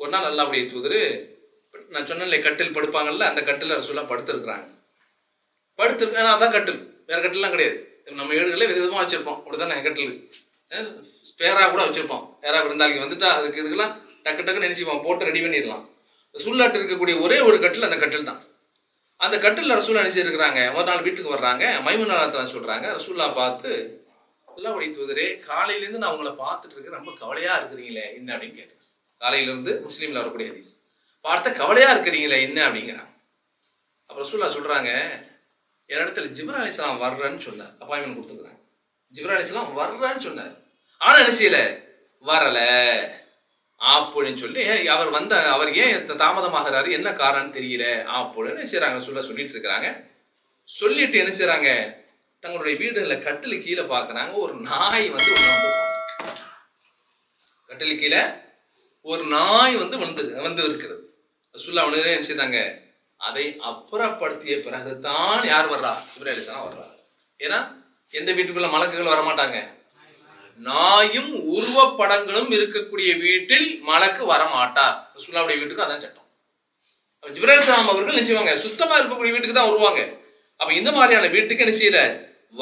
ஒரு நாள் அல்லாஹ்வுடைய தூதர், நான் சொன்னேன்ல கட்டில் படுப்பாங்கல்ல, அந்த கட்டில் ரசூலுல்லாஹ் படுத்திருக்கிறாங்க. அதான் கட்டில், வேற கட்டில்லாம் கிடையாது. நம்ம வீடுகளே விதவிதமா வச்சிருப்போம், அப்படித்தானே? கட்டில் ஸ்பேரா கூட வச்சிருப்போம். யாராவது விருந்தாளிக்கு வந்துட்டா அதுக்கு இதுக்கெல்லாம் டக்கு டக்குன்னு நினைச்சுப்போம், போட்டு ரெடி பண்ணிடலாம். ரசூலுல்லாஹ்ட்ட இருக்கக்கூடிய ஒரே ஒரு கட்டில் அந்த கட்டில் தான். அந்த கட்டில் ரசூலுல்லாஹ் நினைச்சிருக்கிறாங்க. ஒரு நாள் வீட்டுக்கு வர்றாங்க, மைமூனா ரலியல்லாஹு சொல்றாங்க, ரசூலுல்லாஹ் பார்த்து, அல்லாஹ்வுடைய தூதரே, காலையிலேருந்து நான் உங்களை பார்த்துட்டு இருக்கேன், ரொம்ப கவலையா இருக்கிறீங்களே என்ன அப்படின்னு கேட்குறேன். காலையிலிருந்து முஸ்லீம்ல வரக்கூடிய ஹதீஸ். பார்த்த கவலையா இருக்கிறீங்களே என்ன அப்படிங்கிறாங்க. அப்ப ரசூலுல்லாஹ் சொல்றாங்க, என் இடத்துல ஜிப்ரீல் அலைஹிஸ்ஸலாம் வர்றேன்னு சொன்னார், அப்பாயின்மெண்ட் கொடுத்துருக்காங்க. ஜிப்ரீல் அலைஹிஸ்ஸலாம் வர்றேன்னு சொன்னார், ஆனா என்ன செய்யல, வரல அப்படின்னு சொல்லி அவர் ஏன் தாமதமாகிறாரு, என்ன காரணம் தெரியல அப்படின்னு செய்யறாங்க. சொல்லிட்டு இருக்கிறாங்க. சொல்லிட்டு என்ன செய்யறாங்க, தங்களுடைய வீடுல கட்டிலு கீழே பாக்குறாங்க, ஒரு நாய் வந்து கட்டிலு கீழே ஒரு நாய் வந்து இருக்கிறது. ரசூலுல்லாஹ் அவனே என்ன செய்தாங்க, அதை அப்புறப்படுத்திய பிறகுதான் யார் வர்றா, ஜிப்ரீல் அலைஹிஸ்ஸலாம் வர்றா. ஏன்னா எந்த வீட்டுக்குள்ள மலக்குகள் வரமாட்டாங்க, நாயும் உருவப்படங்களும் இருக்கக்கூடிய வீட்டில் மலக்கு வரமாட்டார். ரசூலுல்லாஹ்வுடைய வீட்டுக்கு அதான் சட்டம். ஜிப்ரீல் அலைஹிஸ்ஸலாம் அவர்கள் நிச்சயமாங்க சுத்தமா இருக்கக்கூடிய வீட்டுக்கு தான் வருவாங்க. அப்ப இந்த மாதிரியான வீட்டுக்கு நிச்சயில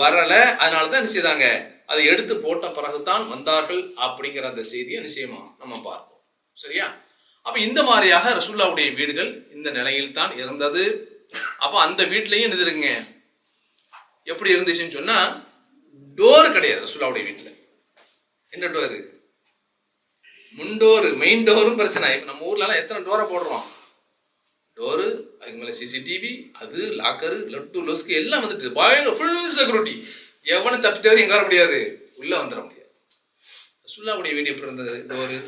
வரல, அதனாலதான் என்ன செய்தாங்க, அதை எடுத்து போட்ட பிறகுதான் வந்தார்கள் அப்படிங்கிற அந்த செய்தியை நிச்சயமா நம்ம பார்ப்போம். சரியா? அப்ப இந்த மாதிரியாக ரசூலுல்லாஹ்வுடைய வீடுகள் இந்த நிலையில் தான் இருந்தது. அப்ப அந்த வீட்லயும் இருந்துருங்க, எப்படி இருந்துச்சுன்னு சொன்னா, டோர் கிடையாது ரசூலுல்லாஹ்வுடைய வீட்டுல. என்ன டோரு? முன்டோரு, மெயின் டோரும் பிரச்சனை. இப்ப நம்ம ஊர்ல எல்லாம் எத்தனை டோரை போடுறோம், டோரு, அதுக்கு மேல சிசிடிவி, அது லாக்கரு, லட்டு லொஸ்கு எல்லாம் வந்துட்டு பயங்கர ஃபுல் செக்யூரிட்டி. எவனும் தப்பி தவறி எங்க வர முடியாது, உள்ள வந்துட முடியாது. ரசூலுல்லாஹ்வுடைய வீடு எப்படி இருந்தது? டோரு.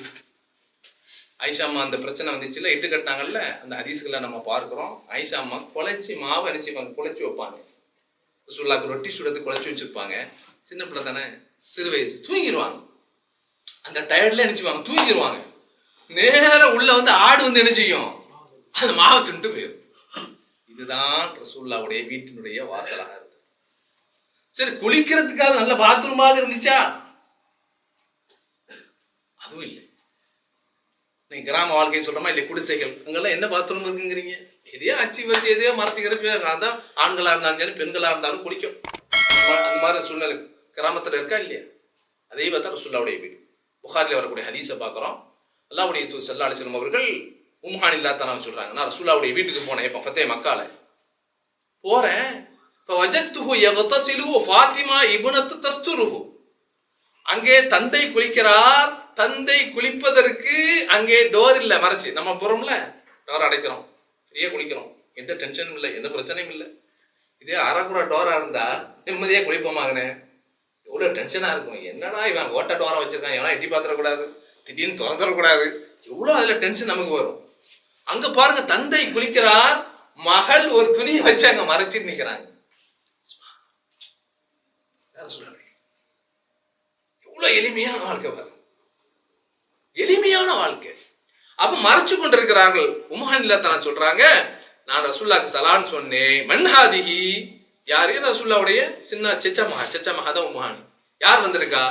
ஆயிஷா அம்மா அந்த பிரச்சனை வந்துச்சுல, இட்டு கட்டினாங்கல்ல, அந்த ஹதீஸ்களை நம்ம பார்க்கிறோம். ஆயிஷா அம்மா குழைச்சி மாவை நினைச்சுப்பாங்க, குழைச்சி வைப்பாங்க. ரசூலுல்லாஹ்க்கு ரொட்டி சுடத்து குழைச்சி வச்சிருப்பாங்க. சின்ன பிள்ளை தானே, சிறு வயசு, தூங்கிடுவாங்க. அந்த டயர்ட்ல நினைச்சுப்பாங்க, தூங்கிடுவாங்க. நேரம் உள்ள வந்து ஆடு வந்து என்ன செய்யும், அந்த மாவை தின்ட்டு போயிடும். இதுதான் ரசூலுல்லாஹ்வுடைய வீட்டினுடைய வாசலாக இருந்தது. சரி, குளிக்கிறதுக்காக நல்ல பாத்ரூமாக இருந்துச்சா? அதுவும் இல்லை. நீங்க கிராம வாழ்க்கையை சொல்றமா இல்லை, குடிசைகள், அங்கெல்லாம் என்ன பாத்ரூம் இருக்குங்கிறீங்க? எதையோ அச்சு வச்சு எதையோ மரத்துக்கு அதான் ஆண்களா இருந்தாலும் சரி பெண்களா இருந்தாலும் குளிக்கும். அந்த மாதிரி சூழ்நிலை கிராமத்துல இருக்கா இல்லையா? அதே பார்த்தா ரசூலுல்லாஹ்வுடைய வீடு. புகாரில வரக்கூடிய ஹதீஸை பார்க்கிறோம். அல்லாஹ்வுடைய தூதர் ஸல்லல்லாஹு அலைஹி வஸல்லம் அவர்கள் உம்ஹானில்லா தஆலா சொல்றாங்க, நான் ரசூலுல்லாஹ்வுடைய வீட்டுக்கு போனேன். இப்ப ஃபத்தே மக்கால போறேன். ஃபவஜத்துஹு யக்தஸிலு ஃபாத்திமா இப்னத்து தஸ்துருஹு. அங்கே தந்தை குளிக்கிறார். தந்தை குளிப்பதற்கு அங்கே டோர் இல்ல, மறைச்சு. நம்ம போறோம்ல, டோர் அடைக்கிறோம், ஃப்ரீயா குளிக்கிறோம், எந்த டென்ஷனும் இல்லை, எந்த பிரச்சனையும் இல்லை. இதே அரைக்குறை டோரா இருந்தா நிம்மதியா குளிப்போமாங்கண்ணே. எவ்வளவு டென்ஷனா இருக்கும். என்னடா இவன் ஓட்ட டோரா வச்சிருக்கான், எவனா எட்டி பாத்திரக்கூடாது, திடீர்னு திறந்துடக்கூடாது, எவ்வளவு அதுல டென்ஷன் நமக்கு வரும். அங்க பாருங்க, தந்தை குளிக்கிறார், மகள் ஒரு துணியை வச்சு அங்க மறைச்சிட்டு நிக்கிறாங்க. எவ்வளவு எளிமையான வாழ்க்கை பாருங்க, எளிமையான வாழ்க்கை. அப்ப மறைச்சு கொண்டிருக்கிறார்கள். உம்மஹானில்லா சொல்றாங்க, நான் ரசூல்லாக்கு சலான்னு சொன்னேன். மன்ஹாதிஹி, யாரு? ரசூல்லாவுடைய சின்ன செச்ச மகா தான் உம்முஹானி. யார் வந்திருக்கா?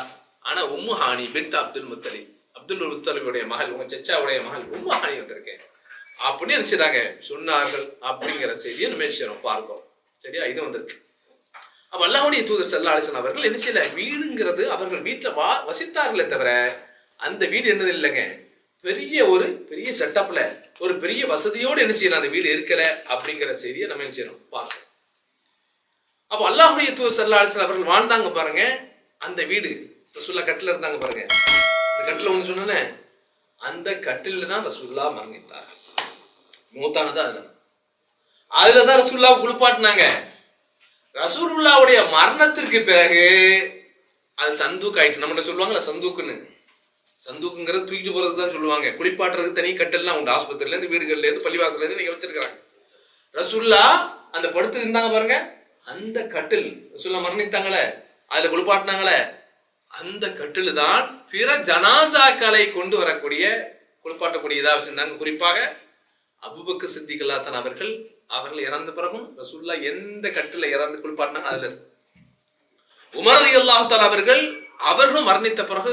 ஆனா உம்முஹானி பின்த் அப்துல் முத்தலிப், அப்துல் முத்தலிபுடைய மகள், உங்க செச்சாவுடைய மகள் உம்முஹானி வந்திருக்கேன் அப்படின்னு நினைச்சதாங்க சொன்னார்கள். அப்படிங்கிற செய்தியை நம்ம பார்க்கிறோம். சரியா? இது வந்திருக்கு. அப்ப அல்லாஹ்வுடைய தூதர் ஸல்லல்லாஹு அலைஹி வஸல்லம் அவர்கள் என்ன செய்யல, வீடுங்கிறது அவர்கள் வீட்டுல வசித்தார்களே தவிர அந்த வீடு என்னது இல்லைங்க, பெரிய செட்டப்ல ஒரு பெரிய வசதியோடு என்ன செய்யலாம் அந்த வீடு இருக்கல அப்படிங்கிற செய்தியை நம்ம என்ன செய்யணும் பார்க்கணும். அப்போ அல்லாஹ்வுடைய தூதர் ஸல்லல்லாஹு அலைஹி வஸல்லம் அவர்கள் வாழ்ந்தாங்க பாருங்க. அந்த வீடு ரசூல்லா கட்டில இருந்தாங்க பாருங்க. இந்த கட்டில ஒண்ணு சொன்னேனே, அந்த கட்டில தான் ரசூல்லா மரணித்தார். மூத்தானது அதுலதான் ரசூல்லாவை குளிப்பாட்டினாங்க. ரசூலுல்லாவுடைய மரணத்திற்கு பிறகு அது சந்தூக் ஆயிட்டு. நம்மகிட்ட சொல்லுவாங்கல்ல சந்தூக்குன்னு, சந்தூக்குங்கிறது தூக்கிட்டு போறதுக்கு தான் சொல்லுவாங்க. குளிப்பாட்டுறதுக்கு தனி கட்டெல்லாம் உண்டு. ஆஸ்பத்திரில இருந்து, வீடுகள்ல இருந்து, பள்ளிவாசல்ல இருந்து நீங்க வச்சிருக்காங்க. ரசூல்லா அந்த படுத்து இருந்தாங்க பாருங்க, அந்த கட்டில் ரசூல்லா மரணித்தாங்களே, அதுல குளிப்பாட்டினாங்களே, அந்த கட்டில் தான் பிற ஜனாசாக்களை கொண்டு வரக்கூடிய குளிப்பாட்டக்கூடியதா வச்சிருந்தாங்க. குறிப்பாக அபூபக்கர் சித்திக் ரலியல்லாஹு அவர்கள் இறந்த பிறகும் ரசூல்லா எந்த கட்டில இறந்து குளிப்பாட்டினாங்க அதுல இருக்கு. உமர் ரலியல்லாஹு அவர்களும் மரணித்த பிறகு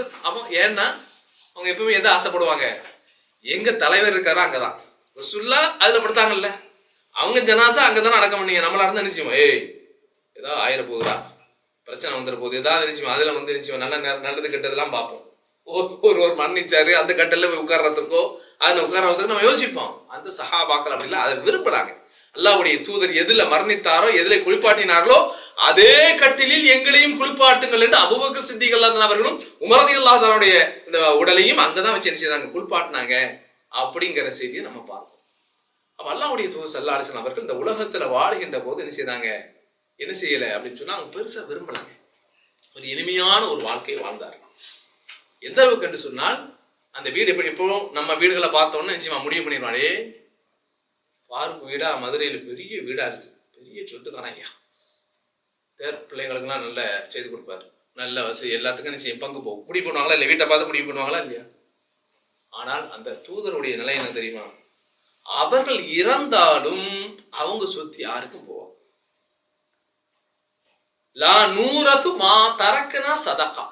ஏன்னா அவங்க எப்பவுமே எதை ஆசைப்படுவாங்க, எங்க தலைவர் இருக்காரோ அங்கதான். ரசூல்லா அதுல படுத்தாங்கல்ல, அவங்க ஜனாசா அங்கதானே அடக்கம் பண்ணீங்க. நம்மளா இருந்தா நினைச்சுவோம், ஏதாவது ஆயிர போகுதா, பிரச்சனை வந்துட போகுது, ஏதாவது நினைச்சுவோம், அதுல வந்து நினைச்சுவோம், நல்லது கெட்டதெல்லாம் பார்ப்போம். ஒருவர் மரணிச்சாரு, அந்த கட்டல போய் உட்கார்றதுக்கோ அதுல உட்கார்றதுக்கு நம்ம யோசிப்போம். அந்த சஹாபாக்கள் அப்படின்னா அதை விரும்புறாங்க. அல்லாஹ்வுடைய தூதர் எதுல மரணித்தாரோ, எதுல குளிப்பாட்டினார்களோ அதே கட்டிலில் எங்களையும் குளிப்பாட்டுங்கள் என்று அபூபக்கர் சித்திக் ரலியல்லாஹு அவர்களும் உமர் ரலியல்லாஹு அன்ஹுடைய இந்த உடலையும் அங்கதான் வச்சு என்ன செய்தாங்க, குளிப்பாட்டினாங்க அப்படிங்கிற செய்தியை நம்ம பார்ப்போம். அப்ப அல்லாஹ்வுடைய தூதர் ஸல்லல்லாஹு அலைஹி வஸல்லம் அவர்கள் இந்த உலகத்துல வாழ்கின்ற போது என்ன செய்தாங்க, என்ன செய்யல அப்படின்னு சொன்னா அவங்க பெருசா விரும்பலாங்க. ஒரு எளிமையான ஒரு வாழ்க்கையை வாழ்ந்தார்கள். எந்த அளவுக்கு என்று சொன்னால், அந்த வீடு எப்படி இப்போ நம்ம வீடுகளை பார்த்தோம்னா நிச்சயமா முடிவு பண்ணிடுவாடே, பார்ப்பு வீடா, மதுரையில பெரிய வீடா இருக்கு, பெரிய சொத்துக்கான ஐயா, பிள்ளைங்களுக்குலாம் நல்ல செய்து கொடுப்பாரு, நல்ல வசதி, எல்லாத்துக்கும் நிச்சயம் பங்கு போகும். முடிவு பண்ணுவாங்களா இல்லை? வீட்டை பார்த்து முடிவு பண்ணுவாங்களா இல்லையா? ஆனால் அந்த தூதருடைய நிலை என்ன தெரியுமா, அவர்கள் இறந்தாலும் அவங்க சொத்து யாருக்கும் போவாங்க. லா நூரஃபு மா தரக்கனா சதகா.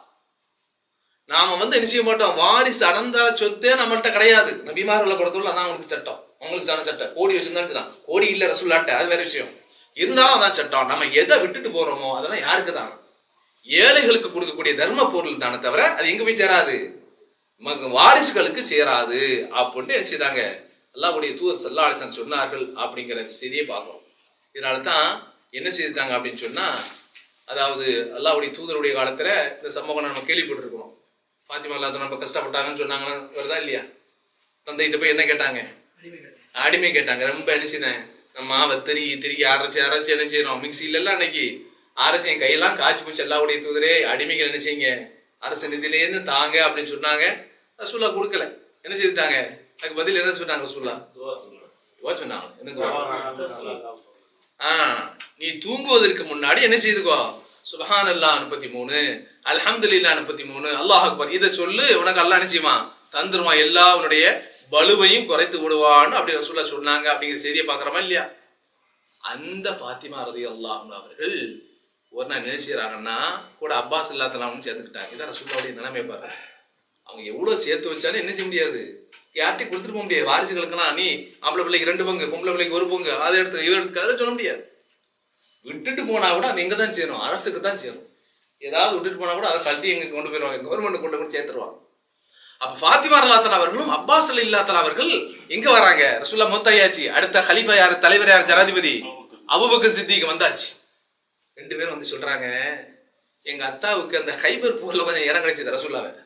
நாம வந்து என்ன செய்ய மாட்டோம், வாரிசு அனந்தர சொத்தே நம்மள்கிட்ட கிடையாது. நபிமார்களை பொறுத்தவரை அதான் அவங்களுக்கு சட்டம், அவங்களுக்கு தான சட்டம். கோடி வச்சிருந்தா கோடி இல்ல ரசூலுல்லாஹ்ட்ட, அது வேற விஷயம். இருந்தாலும் அதான் சட்டம். நம்ம எதை விட்டுட்டு போறோமோ அதெல்லாம் யாருக்கு தான், ஏழைகளுக்கு கொடுக்கக்கூடிய தர்ம பொருள் தானே தவிர அது எங்க போய் சேராது, வாரிசுகளுக்கு சேராது அப்படின்னு என்ன செய்தாங்க அல்லாஹ்வுடைய தூதர் ஸல்லல்லாஹு அலைஹி வஸல்லம் சொன்னார்கள் அப்படிங்கிற செய்தியை பார்க்கிறோம். இதனாலதான் என்ன செய்துட்டாங்க அப்படின்னு சொன்னா, அதாவது அல்லாஹ்வுடைய தூதருடைய காலத்துல இந்த சம்பவம் நம்ம கேள்விப்பட்டிருக்கிறோம். ஃபாத்திமா ரலியல்லாஹு ரொம்ப கஷ்டப்பட்டாங்கன்னு சொன்னாங்களா, வருதா இல்லையா? தந்தைகிட்ட போய் என்ன கேட்டாங்க, அடிமை கேட்டாங்க. ரொம்ப என்ன செய்தேன், நம்ம மாவை திரி அரைச்சி என்ன செய்யறோம், மிக்சியில எல்லாம் அன்னைக்கு அரைச்சி என் கையெல்லாம் காய்ச்சி போச்சு. அல்லாஹ்வுடைய தூதரே, அடிமைகள் என்ன செய்யுங்க, அரசு நிதியிலேருந்து தாங்க அப்படின்னு சொன்னாங்க. ரசூல்லா கொடுக்கல. என்ன செய்துட்டாங்க, அதுக்கு பதில் என்ன சொன்னாங்க ரசூல்லா? துவா சொன்னாங்க. என்ன துவா? நீ தூங்குவதற்கு முன்னாடி என்ன செய்துக்கோ, சுப்ஹானல்லாஹ் 33, அல்ஹம்துலில்லாஹ் 33, அல்லாஹ் அக்பர் இதை சொல்லு, உனக்கு அல்லாஹ் என்ன செய்வான், தந்துருவான், எல்லா உன்னுடைய பலுவையும் குறைத்து விடுவான்னு அப்படி ரசூல்லா சொன்னாங்க அப்படிங்கிற செய்தியை பார்க்கிறோமா இல்லையா? அந்த ஃபாத்திமா ரலியல்லாஹு அன்ஹா அவர்கள் ஒரு நாள் என்ன செய்யறாங்கன்னா, கூட அப்பாஸ் ரலியல்லாஹு சேர்ந்துக்கிட்டாங்க. இதான் ரசூலுல்லாஹ்வுடைய நிலைமை பாருங்க. அவங்க எவ்வளவு சேர்த்து வச்சாலும் என்ன செய்ய முடியாது, யார்ட்டையும் கொடுத்துட்டு போக முடியாது. வாரிசுகளுக்கெல்லாம் நீ ஆம்பளை பிள்ளைக்கு 2 பங்கு, பொம்பளை பிள்ளைக்கு 1 பங்கு, அதை எடுத்து இதை எடுத்துக்க, அதை சொல்ல முடியாது. விட்டுட்டு போனா கூட அது எங்க தான் சேரும், அரசுக்கு தான் சேரும். ஏதாவது விட்டுட்டு போனா கூட அதை கல்வி எங்க கொண்டு போயிருவாங்க, கவர்மெண்ட் கொண்டு சேர்த்துருவாங்க. அப்ப ஃபாத்திமா ரலியல்லாஹு அன்ஹா அவர்களும் அப்பாஸ் ரலியல்லாஹு அன்ஹு அவர்கள் எங்க வராங்க, ரசூலுல்லாஹ் மூத்தாயாச்சு, அடுத்த கலீஃபா யாரு, தலைவர் யார், ஜனாதிபதி அபூபக்கர் சித்திக் வந்தாச்சு. 2 பேரும் வந்து சொல்றாங்க, எங்க அத்தாவுக்கு அந்த ஹைபர் போர்ல கொஞ்சம் இடம் கிடைச்சது, ரசூலுல்லாஹ்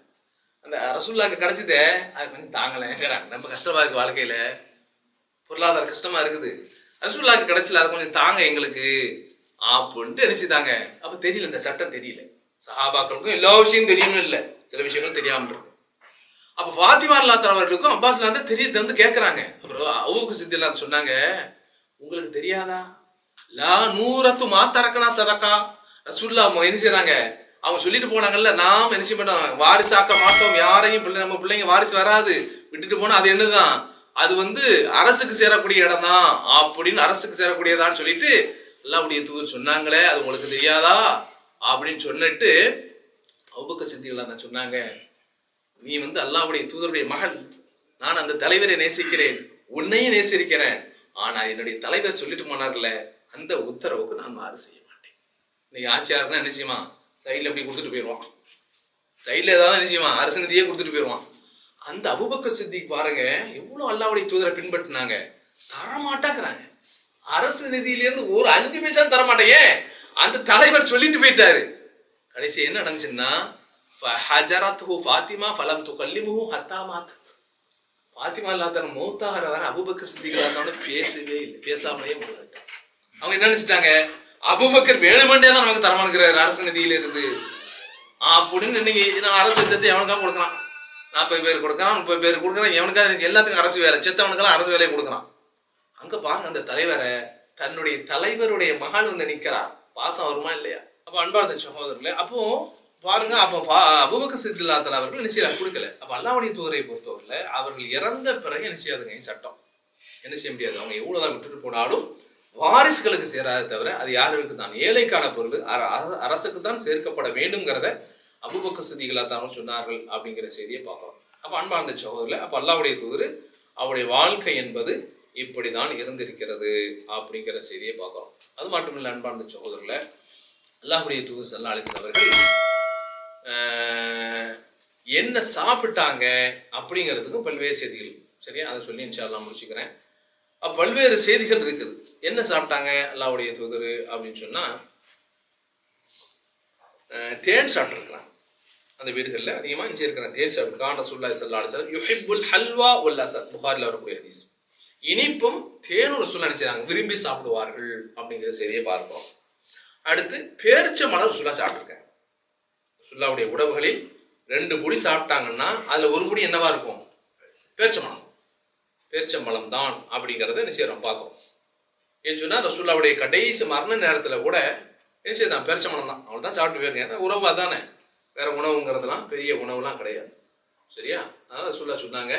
அந்த ரசூலுல்லாஹ்க்கு கிடைச்சதே அது கொஞ்சம் தாங்கலைங்கிறாங்க. நம்ம கஷ்டமா இருக்கு, வாழ்க்கையில பொருளாதார கஷ்டமா இருக்குது, ரசூலுல்லாஹ்க்கு கிடைச்சல அது கொஞ்சம் தாங்க எங்களுக்கு, அப்படின்ட்டு நினைச்சுதாங்க. அப்ப தெரியல, இந்த சட்டம் தெரியல. சஹாபாக்களுக்கும் எல்லா விஷயம் தெரியும்னு இல்லை, சில விஷயங்கள் தெரியாம இருக்கும். அப்ப ஃபாத்திமா ரலியல்லாஹு அவர்களுக்கும் அப்பாஸ் தான் தெரியல வந்து கேட்கறாங்க. அப்புறம் அபூபக்கர் சித்திக் சொன்னாங்க, உங்களுக்கு தெரியாதா? லா நூரத்து மாத்தரக்கனா சதக்கா. ரசூலுல்லாஹ் என்ன செய்றாங்க, அவங்க சொல்லிட்டு போனாங்கல்ல, நாம் என்ன செய்ய மாட்டோம், வாரிசாக்க மாட்டோம் யாரையும், நம்ம பிள்ளைங்க வாரிசு வராது, விட்டுட்டு போனா அது என்னதான், அது வந்து அரசுக்கு சேரக்கூடிய இடம் தான் அப்படின்னு, அரசுக்கு சேரக்கூடியதான்னு சொல்லிட்டு அல்லாஹ்வுடைய தூதர் சொன்னாங்களே, அது உங்களுக்கு தெரியாதா அப்படின்னு சொன்னிட்டு அபூபக்கர் சித்திக் சொன்னாங்க, நீ வந்து அல்லாஹ்வுடைய தூதருடைய மகள், நான் அந்த தலைவரை நேசிக்கிறேன், உன்னையும் நேசிக்கிறேன், ஆனா என்னுடைய தலைவர் சொல்லிட்டு போனார்ல, அந்த உத்தரவுக்கு நான் மாறு செய்ய மாட்டேன். இன்னைக்கு ஆட்சியாளர்னா என்ன செய்யுமா, சைட்ல அப்படி கொடுத்துட்டு போயிடுவான், சைட்ல ஏதாவது என்ன செய்வான், அரசு நிதியே கொடுத்துட்டு போயிடுவான். அந்த அபூபக்கர் சித்திக் பாருங்க எவ்வளவு அல்லாஹ்வுடைய தூதரை பின்பற்றினாங்க, தரமாட்டாங்கிறாங்க. அரசு நிதியிலிருந்து ஒரு 5 பைசா தரமாட்டேங்க, அந்த தலைவர் சொல்லிட்டு போயிட்டாரு. கடைசி என்ன நடந்துச்சுன்னா, ஃபஹஜரத்துஹு ஃபாத்திமா ஃபலம் துகல்லிமுஹு ஹத்தா மாத்தத். ஃபாத்திமா ரலியல்லாஹு மௌத்தாகிற வரை அபூபக்கர் சித்திக் ரலியல்லாஹு பேசவே இல்லை, பேசாமலே போயிட்டாங்க. அவங்க என்ன நினைச்சிட்டாங்க, அபூபக்கர் வேணுமெண்டே தான் நமக்கு தரமானுக்கிறார் அரசு நிதியில இருந்து அப்படின்னு. இன்னைக்கு நான் அரசு சத்தை எவனுக்காக கொடுக்குறான், 40 பேர் கொடுக்குறான், 30 பேர் கொடுக்குறான், எவனுக்காக எல்லாத்துக்கும் அரசு வேலை, செத்தவனுக்கெல்லாம் அரசு வேலையை கொடுக்குறான். அங்க பாருங்க, அந்த தலைவரை தன்னுடைய தலைவருடைய மகள் வந்து நிக்கிறார், பாசம் வருமா இல்லையா? அப்ப அன்பார்ந்த சகோதரர்களே, அப்போ பாருங்க, அப்போ அபூபக்கர் சித்திக் அவர்கள் நிச்சயம் கொடுக்கல. அப்ப அல்லாஹ்வுடைய தூதரை பொறுத்தவரையில அவர்கள் இறந்த பிறகு என்ன செய்யாதுங்க, சட்டம் என்ன செய்ய முடியாது. அவங்க எவ்வளவுதான் விட்டுட்டு போனாலும் வாரிசுகளுக்கு சேராத தவிர அது யாருக்கு தான், ஏழைக்கான பொருள் அரசுக்கு தான் சேர்க்கப்பட வேண்டும்ங்கிறத அபூபக்கர் சித்திக் தான் சொன்னார்கள் அப்படிங்கிற செய்தியை பார்க்கிறோம். அப்ப அன்பார்ந்த சகோதரர்களே, அப்ப அல்லாஹ்வுடைய தூதர் அவருடைய வாழ்க்கை என்பது இப்படிதான் இருந்திருக்கிறது அப்படிங்கிற செய்தியை பார்க்கிறோம். அது மட்டும் இல்லை அன்பார்ந்த சகோதரர்களே, அல்லாஹ்வுடைய தூதர் ஸல்லல்லாஹு அலைஹி வஸல்லம் அவர்கள் என்ன சாப்பிட்டாங்க அப்படிங்கிறதுக்கும் பல்வேறு செய்திகள், சரியா, அதை சொல்லி இன்ஷா அல்லாஹ் முடிச்சுக்கிறேன். பல்வேறு செய்திகள் இருக்குது. என்ன சாப்பிட்டாங்க அல்லாஹ்வுடைய தூதர் அப்படின்னு சொன்னா, தேன் சாப்பிட்டுருக்கிறாங்க. அந்த வீடுகளில் அதிகமாக இஞ்சி இருக்கிற தேன் சாப்பிட்டுருக்கான். ரசூலுல்லாஹி ஸல்லல்லாஹு அலைஹி வஸல்லம் யுஹிப்புல் ஹல்வா வல் அஸல், புகாரில் வரக்கூடிய ஹதீஸ். இனிப்பும் தேனும் ரசூலுல்லாஹ் நினைச்சாங்க விரும்பி சாப்பிடுவார்கள் அப்படிங்கிற செய்தியை பார்ப்போம். அடுத்து பேரிச்சம்பழம் ரசூலுல்லாஹ் சாப்பிட்டுருக்காங்க. ரசூலுல்லாஹ்வுடைய உணவுகளில் 2 பொடி சாப்பிட்டாங்கன்னா அதுல ஒரு பொடி என்னவா இருக்கும், பேரிச்சம்பழம், பேரிச்சம்பழம் தான் அப்படிங்கிறத நிச்சயம் பார்க்கிறோம். ஏன்னு சொன்னா ரசூலுல்லாஹ்வுடைய கடைசி மரண நேரத்துல கூட நிச்சயம் தான் பேரிச்சம்பழம் தான், அவள் தான் சாப்பிட்டு போயிருங்க. ஏன்னா உணவு அதானே, வேற உணவுங்கிறதுலாம் பெரிய உணவுலாம் கிடையாது, சரியா. அதனால ரசூலுல்லாஹ் சொன்னாங்க,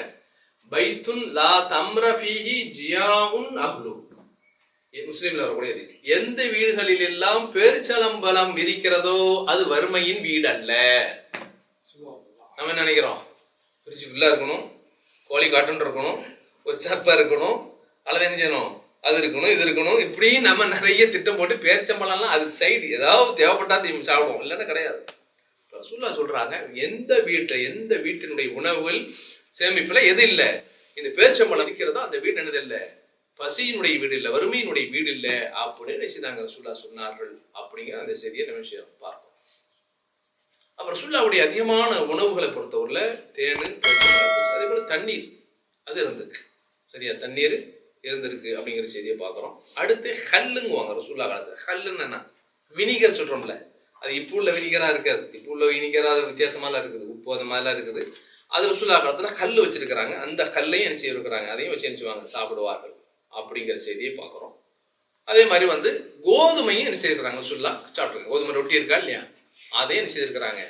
பைத்துன் லா தம்ர ஃபீஹி ஜியாஉன் அஹ்லு. முஸ்லிம்ல வரக்கூடிய ஹதீஸ், எந்த வீடுகளில் எல்லாம் பேரிச்சம்பழம் இருக்கிறதோ அது வறுமையின் வீடு அல்ல. நம்ம என்ன நினைக்கிறோம், பிரிச்சு ஃபுல்லா இருக்கணும், கோழி காட்டுன்னு இருக்கணும், ஒரு சப்பா இருக்கணும், அல்லது என்ன செய்யணும், அது இருக்கணும், இது இருக்கணும், இப்படி நம்ம நிறைய திட்டம் போட்டு பேரிச்சம்பழம்லாம் அது சைடு ஏதாவது தேவைப்பட்டா சாப்பிடுவோம், இல்லைன்னா கிடையாது. ரசூலுல்லாஹ் சொல்றாங்க, எந்த வீட்டினுடைய உணவுகள் சேமிப்புல எது இல்லை, இந்த பேரிச்சம்பழம் இருக்கிறதோ அந்த வீடு என்னது இல்லை, பசியினுடைய வீடு இல்லை, வறுமையினுடைய வீடு இல்லை அப்படின்னு நினைச்சுதாங்க ரசூலுல்லாஹ் சொன்னார்கள் அப்படிங்கிற அந்த செய்தியை நம்ம விஷயம் பார்ப்போம். அப்புறம் ரசூலுல்லாஹ்வுடைய அதிகமான உணவுகளை பொறுத்தவரையில தேனு, அதே போல தண்ணீர் அது இருந்திருக்கு, சரியா, தண்ணீர் இருந்திருக்கு அப்படிங்கிற செய்தியை பார்க்குறோம். அடுத்து ஹல்லுங்குவாங்க ரசூலுல்லாஹ் காலத்துல. ஹல்லுன்னு என்ன, வினிகர் சொல்றோம்ல, அது இப்போ உள்ள வினிகரா இருக்காது, இப்போ உள்ள வினிகரா அது வித்தியாசமாலாம் இருக்குது, உப்பு அந்த மாதிரிலாம் இருக்குது. அது ரசூலுல்லாஹ் காலத்துல கல் வச்சிருக்கிறாங்க, அந்த கல்லையும் என்ன செய்யிருக்கிறாங்க, அதையும் வச்சு என்ன செய்வாங்க, சாப்பிடுவார்கள் அப்படிங்கிற செய்தியை பார்க்குறோம். அதே மாதிரி வந்து கோதுமையும் என்ன செய்திருக்கிறாங்க ரசூலுல்லாஹ் சாப்பிட்ருக்காங்க, கோதுமை ரொட்டி இருக்கா இல்லையா, அதையும் என்ன செய்திருக்கிறாங்க,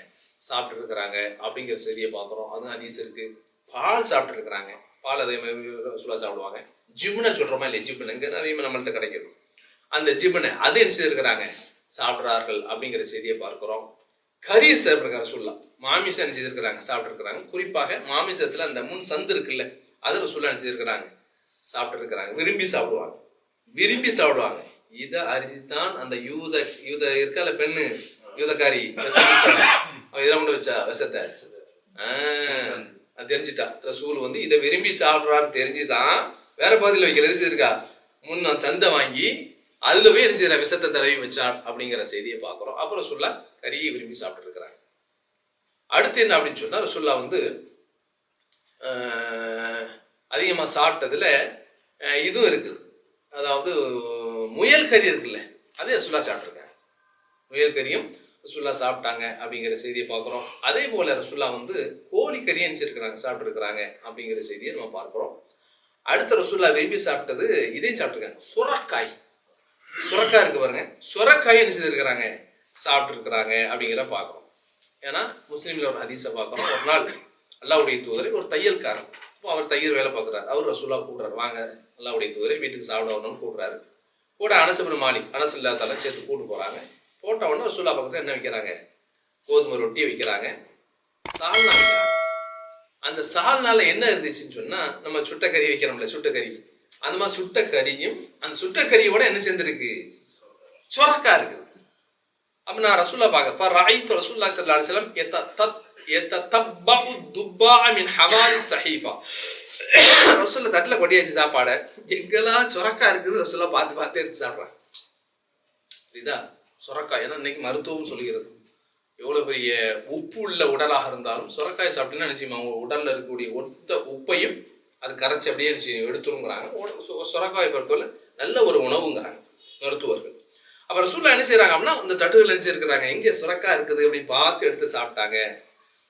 சாப்பிட்டு இருக்கிறாங்க அப்படிங்கிற செய்தியை பார்க்குறோம். அதுவும் ஹதீஸ் இருக்கு. பால் சாப்பிட்டு இருக்கிறாங்க, பால் அதே மாதிரி ரசூலுல்லாஹ் சாப்பிடுவாங்க. ஜிப்னை சொல்றோமா இல்லையா, ஜிப்னு எங்க அதிகமாக நம்மள்ட்ட கிடைக்கும், அந்த ஜிப்னை அது என்ன செய்திருக்கிறாங்க, சாப்பிட்றார்கள் அப்படிங்கிற செய்தியை பார்க்கிறோம். கறி சாப்பிட்ருக்காங்க ரசூலுல்லாஹ், மாமிசம் என்ன செய்திருக்கிறாங்க, சாப்பிட்டு இருக்கிறாங்க. குறிப்பாக மாமிசத்துல அந்த முன் சந்து இருக்குல்ல, அது ரசூலுல்லாஹ் என்ன செய்திருக்கிறாங்க, சாப்பிட்டு இருக்கிறாங்க. விரும்பி சாப்பிடுவாங்க. இதை அறிஞ்சுதான் அந்த யூத இருக்கால பெண்ணு, யூதக்காரி இதெல்லாம் கொண்டு வச்சா விஷத்தை தெரிஞ்சுட்டா. ரசூல் வந்து இதை விரும்பி சாப்பிட்றான்னு தெரிஞ்சுதான் வேற பகுதியில் வைக்கிறது இருக்கா, முன்ன சந்தை வாங்கி அதுல போய் என்ன செய்யற விஷத்தை தடவி வச்சான் அப்படிங்கிற செய்தியை பார்க்கிறோம். அப்புறம் ரசூலுல்லாஹ் கறியை விரும்பி சாப்பிட்டு இருக்கிறாங்க. அடுத்து என்ன அப்படின்னு சொன்னா, ரசூலுல்லாஹ் வந்து அதிகமா சாப்பிட்டதுல இதுவும் இருக்குது, அதாவது முயல் கறி இருக்குல்ல, அதே ரசூல்லா சாப்பிட்ருக்காங்க. முயல் கறியும் ரசூல்லா சாப்பிட்டாங்க அப்படிங்கிற செய்தியை பார்க்குறோம். அதே போல ரசூல்லா கோழி கறியை நினைச்சிருக்கிறாங்க, சாப்பிட்ருக்கிறாங்க அப்படிங்கிற செய்தியை நம்ம பார்க்குறோம். அடுத்த ரசூல்லா விரும்பி சாப்பிட்டது இதையும் சாப்பிட்ருக்காங்க, சுரக்காய். சுரக்காய் இருக்கு பாருங்க, சுரக்காயை நினைச்சிருக்கிறாங்க, சாப்பிட்ருக்கிறாங்க அப்படிங்கிற பார்க்குறோம். ஏன்னா முஸ்லீம்ல ஒரு ஹதீஸை பார்க்குறோம். ஒரு நாள் அல்லாஹ்வுடைய தூதரை ஒரு தையல்காரன், இப்போ அவர் தையல் வேலை பார்க்குறாரு, அவர் ரசூல்லா கூப்பிட்றாரு, வாங்க அல்லாஹ்வுடைய தூதரை வீட்டுக்கு சாப்பிட வரணும்னு கூப்பிட்றாரு. கூட அனஸ் இப்னு மாலிக், அனஸ் இல்லாதால சேர்த்து கூப்பிட்டு போகிறாங்க. போட்ட உடனே ரசூல்லா பக்கத்தில் என்ன வைக்கிறாங்க, கோதுமை ரொட்டியை வைக்கிறாங்க, சால்னா வைக்கிறாங்க. அந்த சால்னால என்ன இருந்துச்சுன்னு சொன்னா, நம்ம சுட்ட கறி வைக்கிறோம்ல, சுட்ட கறி, அந்த மாதிரி சுட்ட கறியும் அந்த சுட்ட கறியோட என்ன சேர்ந்துருக்கு, சுரக்காய் இருக்குது. அப்ப நான் ரசூல்லா பார்க்க ராயித்து ரசூலுல்லாஹி ஸல்லல்லாஹு அலைஹி வஸல்லம் யததப்பஉ துப்பா மின் ஹவாலி ஸஹீஃபா. ரசூலுல்லாஹ் தட்டில் கொட்டியாச்சு சாப்பாடை, எங்கெல்லாம் சுரக்காய் இருக்குது ரசூலுல்லாஹ் பார்த்து பார்த்து எடுத்து சாப்பிட்றாங்க. புரியுதா? சுரக்காய் ஏன்னா இன்னைக்கு மருத்துவம் சொல்கிறது, எவ்வளோ பெரிய உப்பு உள்ள உடலாக இருந்தாலும் சுரக்காய் சாப்பிட்டீங்கன்னா நிச்சயமா அவங்க உடலில் இருக்கக்கூடிய ஒத்த உப்பையும் அது கரைச்சி அப்படியே எடுத்துருங்கிறாங்க. சுரக்காய் பொறுத்தவரை நல்ல ஒரு உணவுங்கிறாங்க மருத்துவர்கள். அப்போ ரசூலுல்லாஹ் என்ன செய்கிறாங்க அப்படின்னா, இந்த தட்டுகள் நினைச்சிருக்கிறாங்க, எங்கே சுரக்காய் இருக்குது அப்படின்னு பார்த்து எடுத்து சாப்பிட்டாங்க.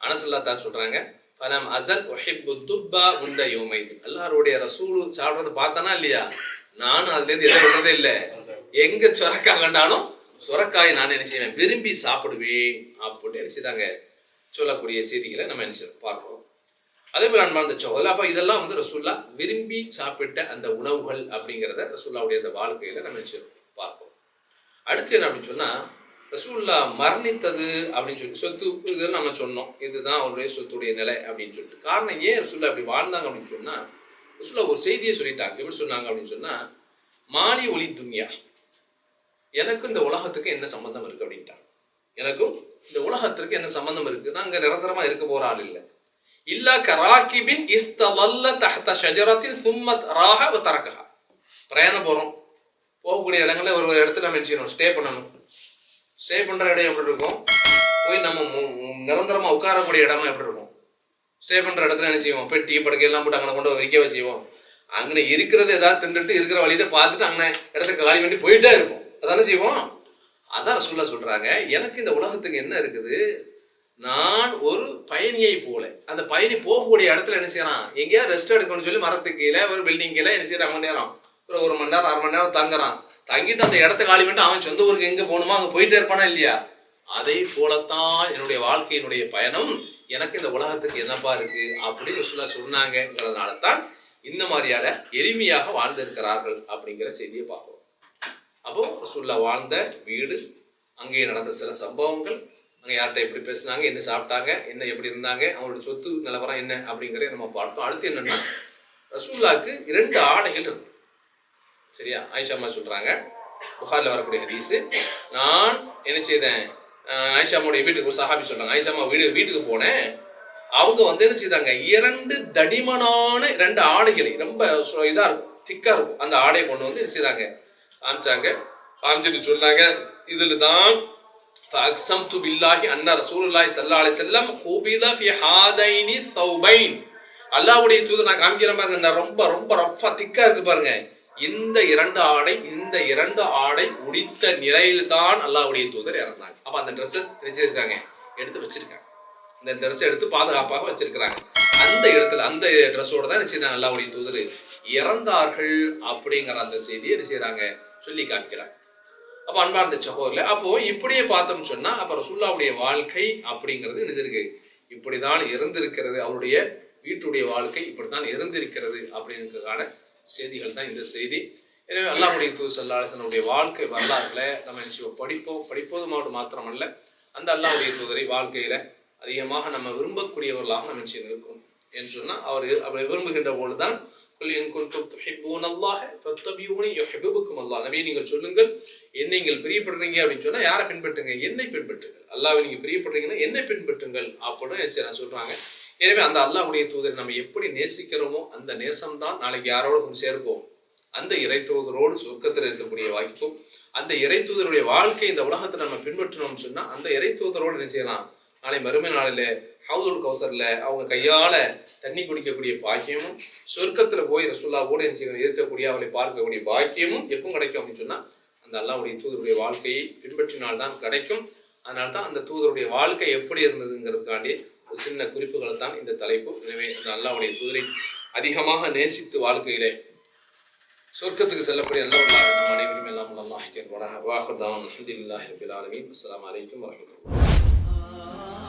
அனஸ் தான் சொல்கிறாங்க, ஃபலம் அஸல் உஹிப்பு துப்பா முந்த யௌமைன். எல்லாருடைய ரசூல் சாப்பிட்றத பார்த்தானா இல்லையா, நானும் அதுலேருந்து எதை விடுறதே இல்லை, எங்கே சுரக்காய் கண்டாலும் சுரக்காயை நான் என்ன செய்வேன், விரும்பி சாப்பிடுவேன் அப்படின்னு நினைச்சுதாங்க சொல்லக்கூடிய செய்திகளை நம்ம என்ன பார்க்கிறோம். அதே போல அன்பார்ந்த சகோதரர்களே, அப்ப இதெல்லாம் ரசூல்லா விரும்பி சாப்பிட்ட அந்த உணவுகள் அப்படிங்கிறத ரசூல்லாவுடைய அந்த வாழ்க்கையில நம்ம பார்ப்போம். அடுத்து என்ன அப்படின்னு சொன்னா, ரசூல்லா மரணித்தது அப்படின்னு சொல்லி சொத்து இதெல்லாம் நம்ம சொன்னோம், இதுதான் அவருடைய சொத்துடைய நிலை அப்படின்னு சொல்லிட்டு. காரணம் ஏன் ரசூல்லா அப்படி வாழ்ந்தாங்க அப்படின்னு சொன்னா, ரசூல்லா ஒரு செய்தியை சொல்லிட்டாங்க. எப்படி சொன்னாங்க அப்படின்னு சொன்னா, மாலி ஒலி துன்யா, எனக்கும் இந்த உலகத்துக்கு என்ன சம்பந்தம் இருக்கு அப்படின்ட்டாங்க. எனக்கும் இந்த உலகத்திற்கு என்ன சம்பந்தம் இருக்கு, நாங்க நிரந்தரமா இருக்க போற ஆள் இல்லை. இல்லா கராகிபின் இஸ்தவல்ல தஹ்த ஷஜரத்தின் சும்மத் ராஹ வ தரகஹா. பிரயாணம் போறோம், போகக்கூடிய இடங்கள்ல ஒரு இடத்துல நம்ம நினைச்சிடணும், ஸ்டே பண்ணணும். ஸ்டே பண்ற இடம் எப்படி இருக்கும், போய் நம்ம நிரந்தரமா உட்காரக்கூடிய இடமா எப்படி இருக்கும், ஸ்டே பண்ற இடத்துல என்ன செய்வோம், பெட்டி படுக்கை எல்லாம் போட்டு அங்கே கொண்டு வைக்க வச்சுவோம். அங்கே இருக்கிறது ஏதாவது தின்னுட்டு இருக்கிற வழியில பார்த்துட்டு அங்கே இடத்துக்கு காலி பண்ணி போயிட்டே இருக்கும், அதானே செய்வோம். அதான் ரசூலுல்லாஹ் சொல்றாங்க, எனக்கு இந்த உலகத்துக்கு என்ன இருக்குது, நான் ஒரு பயணியை போல, அந்த பயணி போகக்கூடிய இடத்துல என்ன செய்யறான், எங்கேயா ரெஸ்ட் எடுக்கணும்னு சொல்லி மரத்துக்கு கீழே ஒரு பில்டிங் கீழே என்ன செய்யறான், மணி நேரம் ஒரு மணி நேரம் 1/2 மணி நேரம் தங்குறான். தங்கிட்டு அந்த இடத்த காலி பண்ணிட்டு அவன் சொந்த ஊருக்கு எங்க போகணுமோ அங்க போயிட்டே இருப்பானா இல்லையா. அதை போலத்தான் என்னுடைய வாழ்க்கையினுடைய பயணம், எனக்கு இந்த உலகத்துக்கு என்னப்பா இருக்கு அப்படின்னு ரசூலுல்லாஹ் சொன்னாங்கிறதுனால தான் இந்த மாதிரியான எளிமையாக வாழ்ந்திருக்கிறார்கள் அப்படிங்கிற செய்தியை பார்க்கிறோம். அப்போ ரசூலுல்லாஹ் வாழ்ந்த வீடு, அங்கே நடந்த சில சம்பவங்கள், அங்கே யார்கிட்ட எப்படி பேசினாங்க, என்ன சாப்பிட்டாங்க, என்ன எப்படி இருந்தாங்க, அவங்களோட சொத்து நிலவரம் என்ன அப்படிங்கிறத நம்ம பார்த்தோம். அடுத்து என்னன்னா, ரசூலுல்லாஹ்க்கு 2 ஆடைகள் இருக்கு. சரியா? ஆயிஷா அம்மா சொல்றாங்க, புகாரில் வரக்கூடிய ஹதீஸ், நான் என்ன செய்தேன், ஆயிஷா அம்மாவுடைய வீட்டுக்கு ஒரு சஹாபி சொல்றாங்க, ஆயிஷா அம்மா வீட்டுக்கு போனேன், அவங்க என்ன செய்தாங்க, 2 தடிமனான 2 ஆடைகளை, ரொம்ப இதா இருக்கும், திக்கா இருக்கும், அந்த ஆடையை கொண்டு வந்து என்ன செய்தாங்க, காமிச்சாங்க. காமிச்சிட்டு சொன்னாங்க, இதுல தான் ஃபஅக்ஸம்து பில்லாஹி அன்ன ரசூலுல்லாஹி ஸல்லல்லாஹு அலைஹி வஸல்லம் குபித ஃபி ஹாதைனி ஸௌபைன். அல்லாஹ்வுடைய தூதர் நான் காமிக்கிறேன் பாருங்க, ரொம்ப ரொம்ப ரஃபா திக்கா இருக்கு பாருங்க, இந்த 2 ஆடை உடித்த நிலையில் தான் அல்லாஹ்வுடைய தூதர் இறந்தாங்க. அப்ப அந்த ட்ரெஸ் வச்சிருக்காங்க, எடுத்து வச்சிருக்காங்க, இந்த ட்ரெஸ் எடுத்து பாதுகாப்பாக வச்சிருக்கிறாங்க. அந்த இடத்துல அந்த ட்ரெஸ்ஸோட தான் நிச்சயம் அல்லாஹ்வுடைய தூதர் இறந்தார்கள் அப்படிங்கிற அந்த செய்தியை என்ன செய்யறாங்க, சொல்லி காமிக்கிறாங்க. அப்ப அன்பார்ந்த சகோதரர்களே, அப்போ இப்படியே பார்த்தோம்னு சொன்னா, அப்ப ரசூலுல்லாஹ்வுடைய வாழ்க்கை அப்படிங்கிறது இருக்கு, இப்படிதான் இருந்திருக்கிறது, அவருடைய வீட்டுடைய வாழ்க்கை இப்படித்தான் இருந்திருக்கிறது அப்படிங்கிறதுக்கான செய்திகள் தான் இந்த செய்தி. எனவே அல்லாஹ்வுடைய தூதர் ஸல்லல்லாஹு அலைஹி வஸல்லம் வாழ்க்கை வரலாறுகளை நம்ம நிச்சயம் படிப்போது மாத்திரமல்ல, அந்த அல்லாஹ்வுடைய தூதரை வாழ்க்கையில அதிகமாக நம்ம விரும்பக்கூடியவர்களாக நம்ம நிச்சயம் இருக்கும் என்று சொன்னா, அவர் அப்படி விரும்புகின்ற போதுதான் நீங்கள் சொல்லுங்கள், என்னை நீங்கள் பிரியப்படுறீங்க அப்படின்னு சொன்னா யாரை பின்பற்றுங்க, என்னை பின்பற்றுங்கள். அல்லாஹ்வை நீங்க பிரியப்படுறீங்கன்னா என்னை பின்பற்றுங்கள் அப்படின்னு சொல்றாங்க. எனவே அந்த அல்லாஹ்வுடைய தூதரை நம்ம எப்படி நேசிக்கிறோமோ அந்த நேசம் தான் நாளைக்கு யாரோட கொண்டு சேர்ப்போம், அந்த இறை தூதரோடு சொர்க்கத்தில் இருக்கக்கூடிய வாய்ப்பும், அந்த இறை தூதருடைய வாழ்க்கை இந்த உலகத்தை நம்ம பின்பற்றணும்னு சொன்னா அந்த இறை தூதரோடு என்ன செய்யலாம், நாளை மறுமை நாளில ஹவுதுல் கௌசர்ல அவங்க கையால தண்ணி குடிக்கக்கூடிய பாக்கியமும், சொர்க்கத்துல போய் ரசூலுல்லாஹ்வோடு இருக்கக்கூடிய அவளை பார்க்கக்கூடிய பாக்கியமும் எப்பவும் கிடைக்கும் அப்படின்னு சொன்னா அந்த அல்லாஹ்வுடைய தூதருடைய வாழ்க்கையை பின்பற்றினால்தான் கிடைக்கும். அதனால தான் அந்த தூதருடைய வாழ்க்கை எப்படி இருந்ததுங்கிறதுக்காண்டி ஒரு சின்ன குறிப்புகளை தான் இந்த தலைப்பு. எனவே அந்த அல்லாஹ்வுடைய தூதரை அதிகமாக நேசித்து வாழ்க்கையிலே சொர்க்கத்துக்கு செல்லக்கூடிய அல்லாஹ் நம் அனைவரும் எல்லாம் அல்லாஹ் கேட்பானாக. வாஹிர் தஅவானா அல்ஹம்துலில்லாஹி ரப்பில் ஆலமீன். அஸ்ஸலாமு அலைக்கும் வரஹ்மத்துல்லாஹி.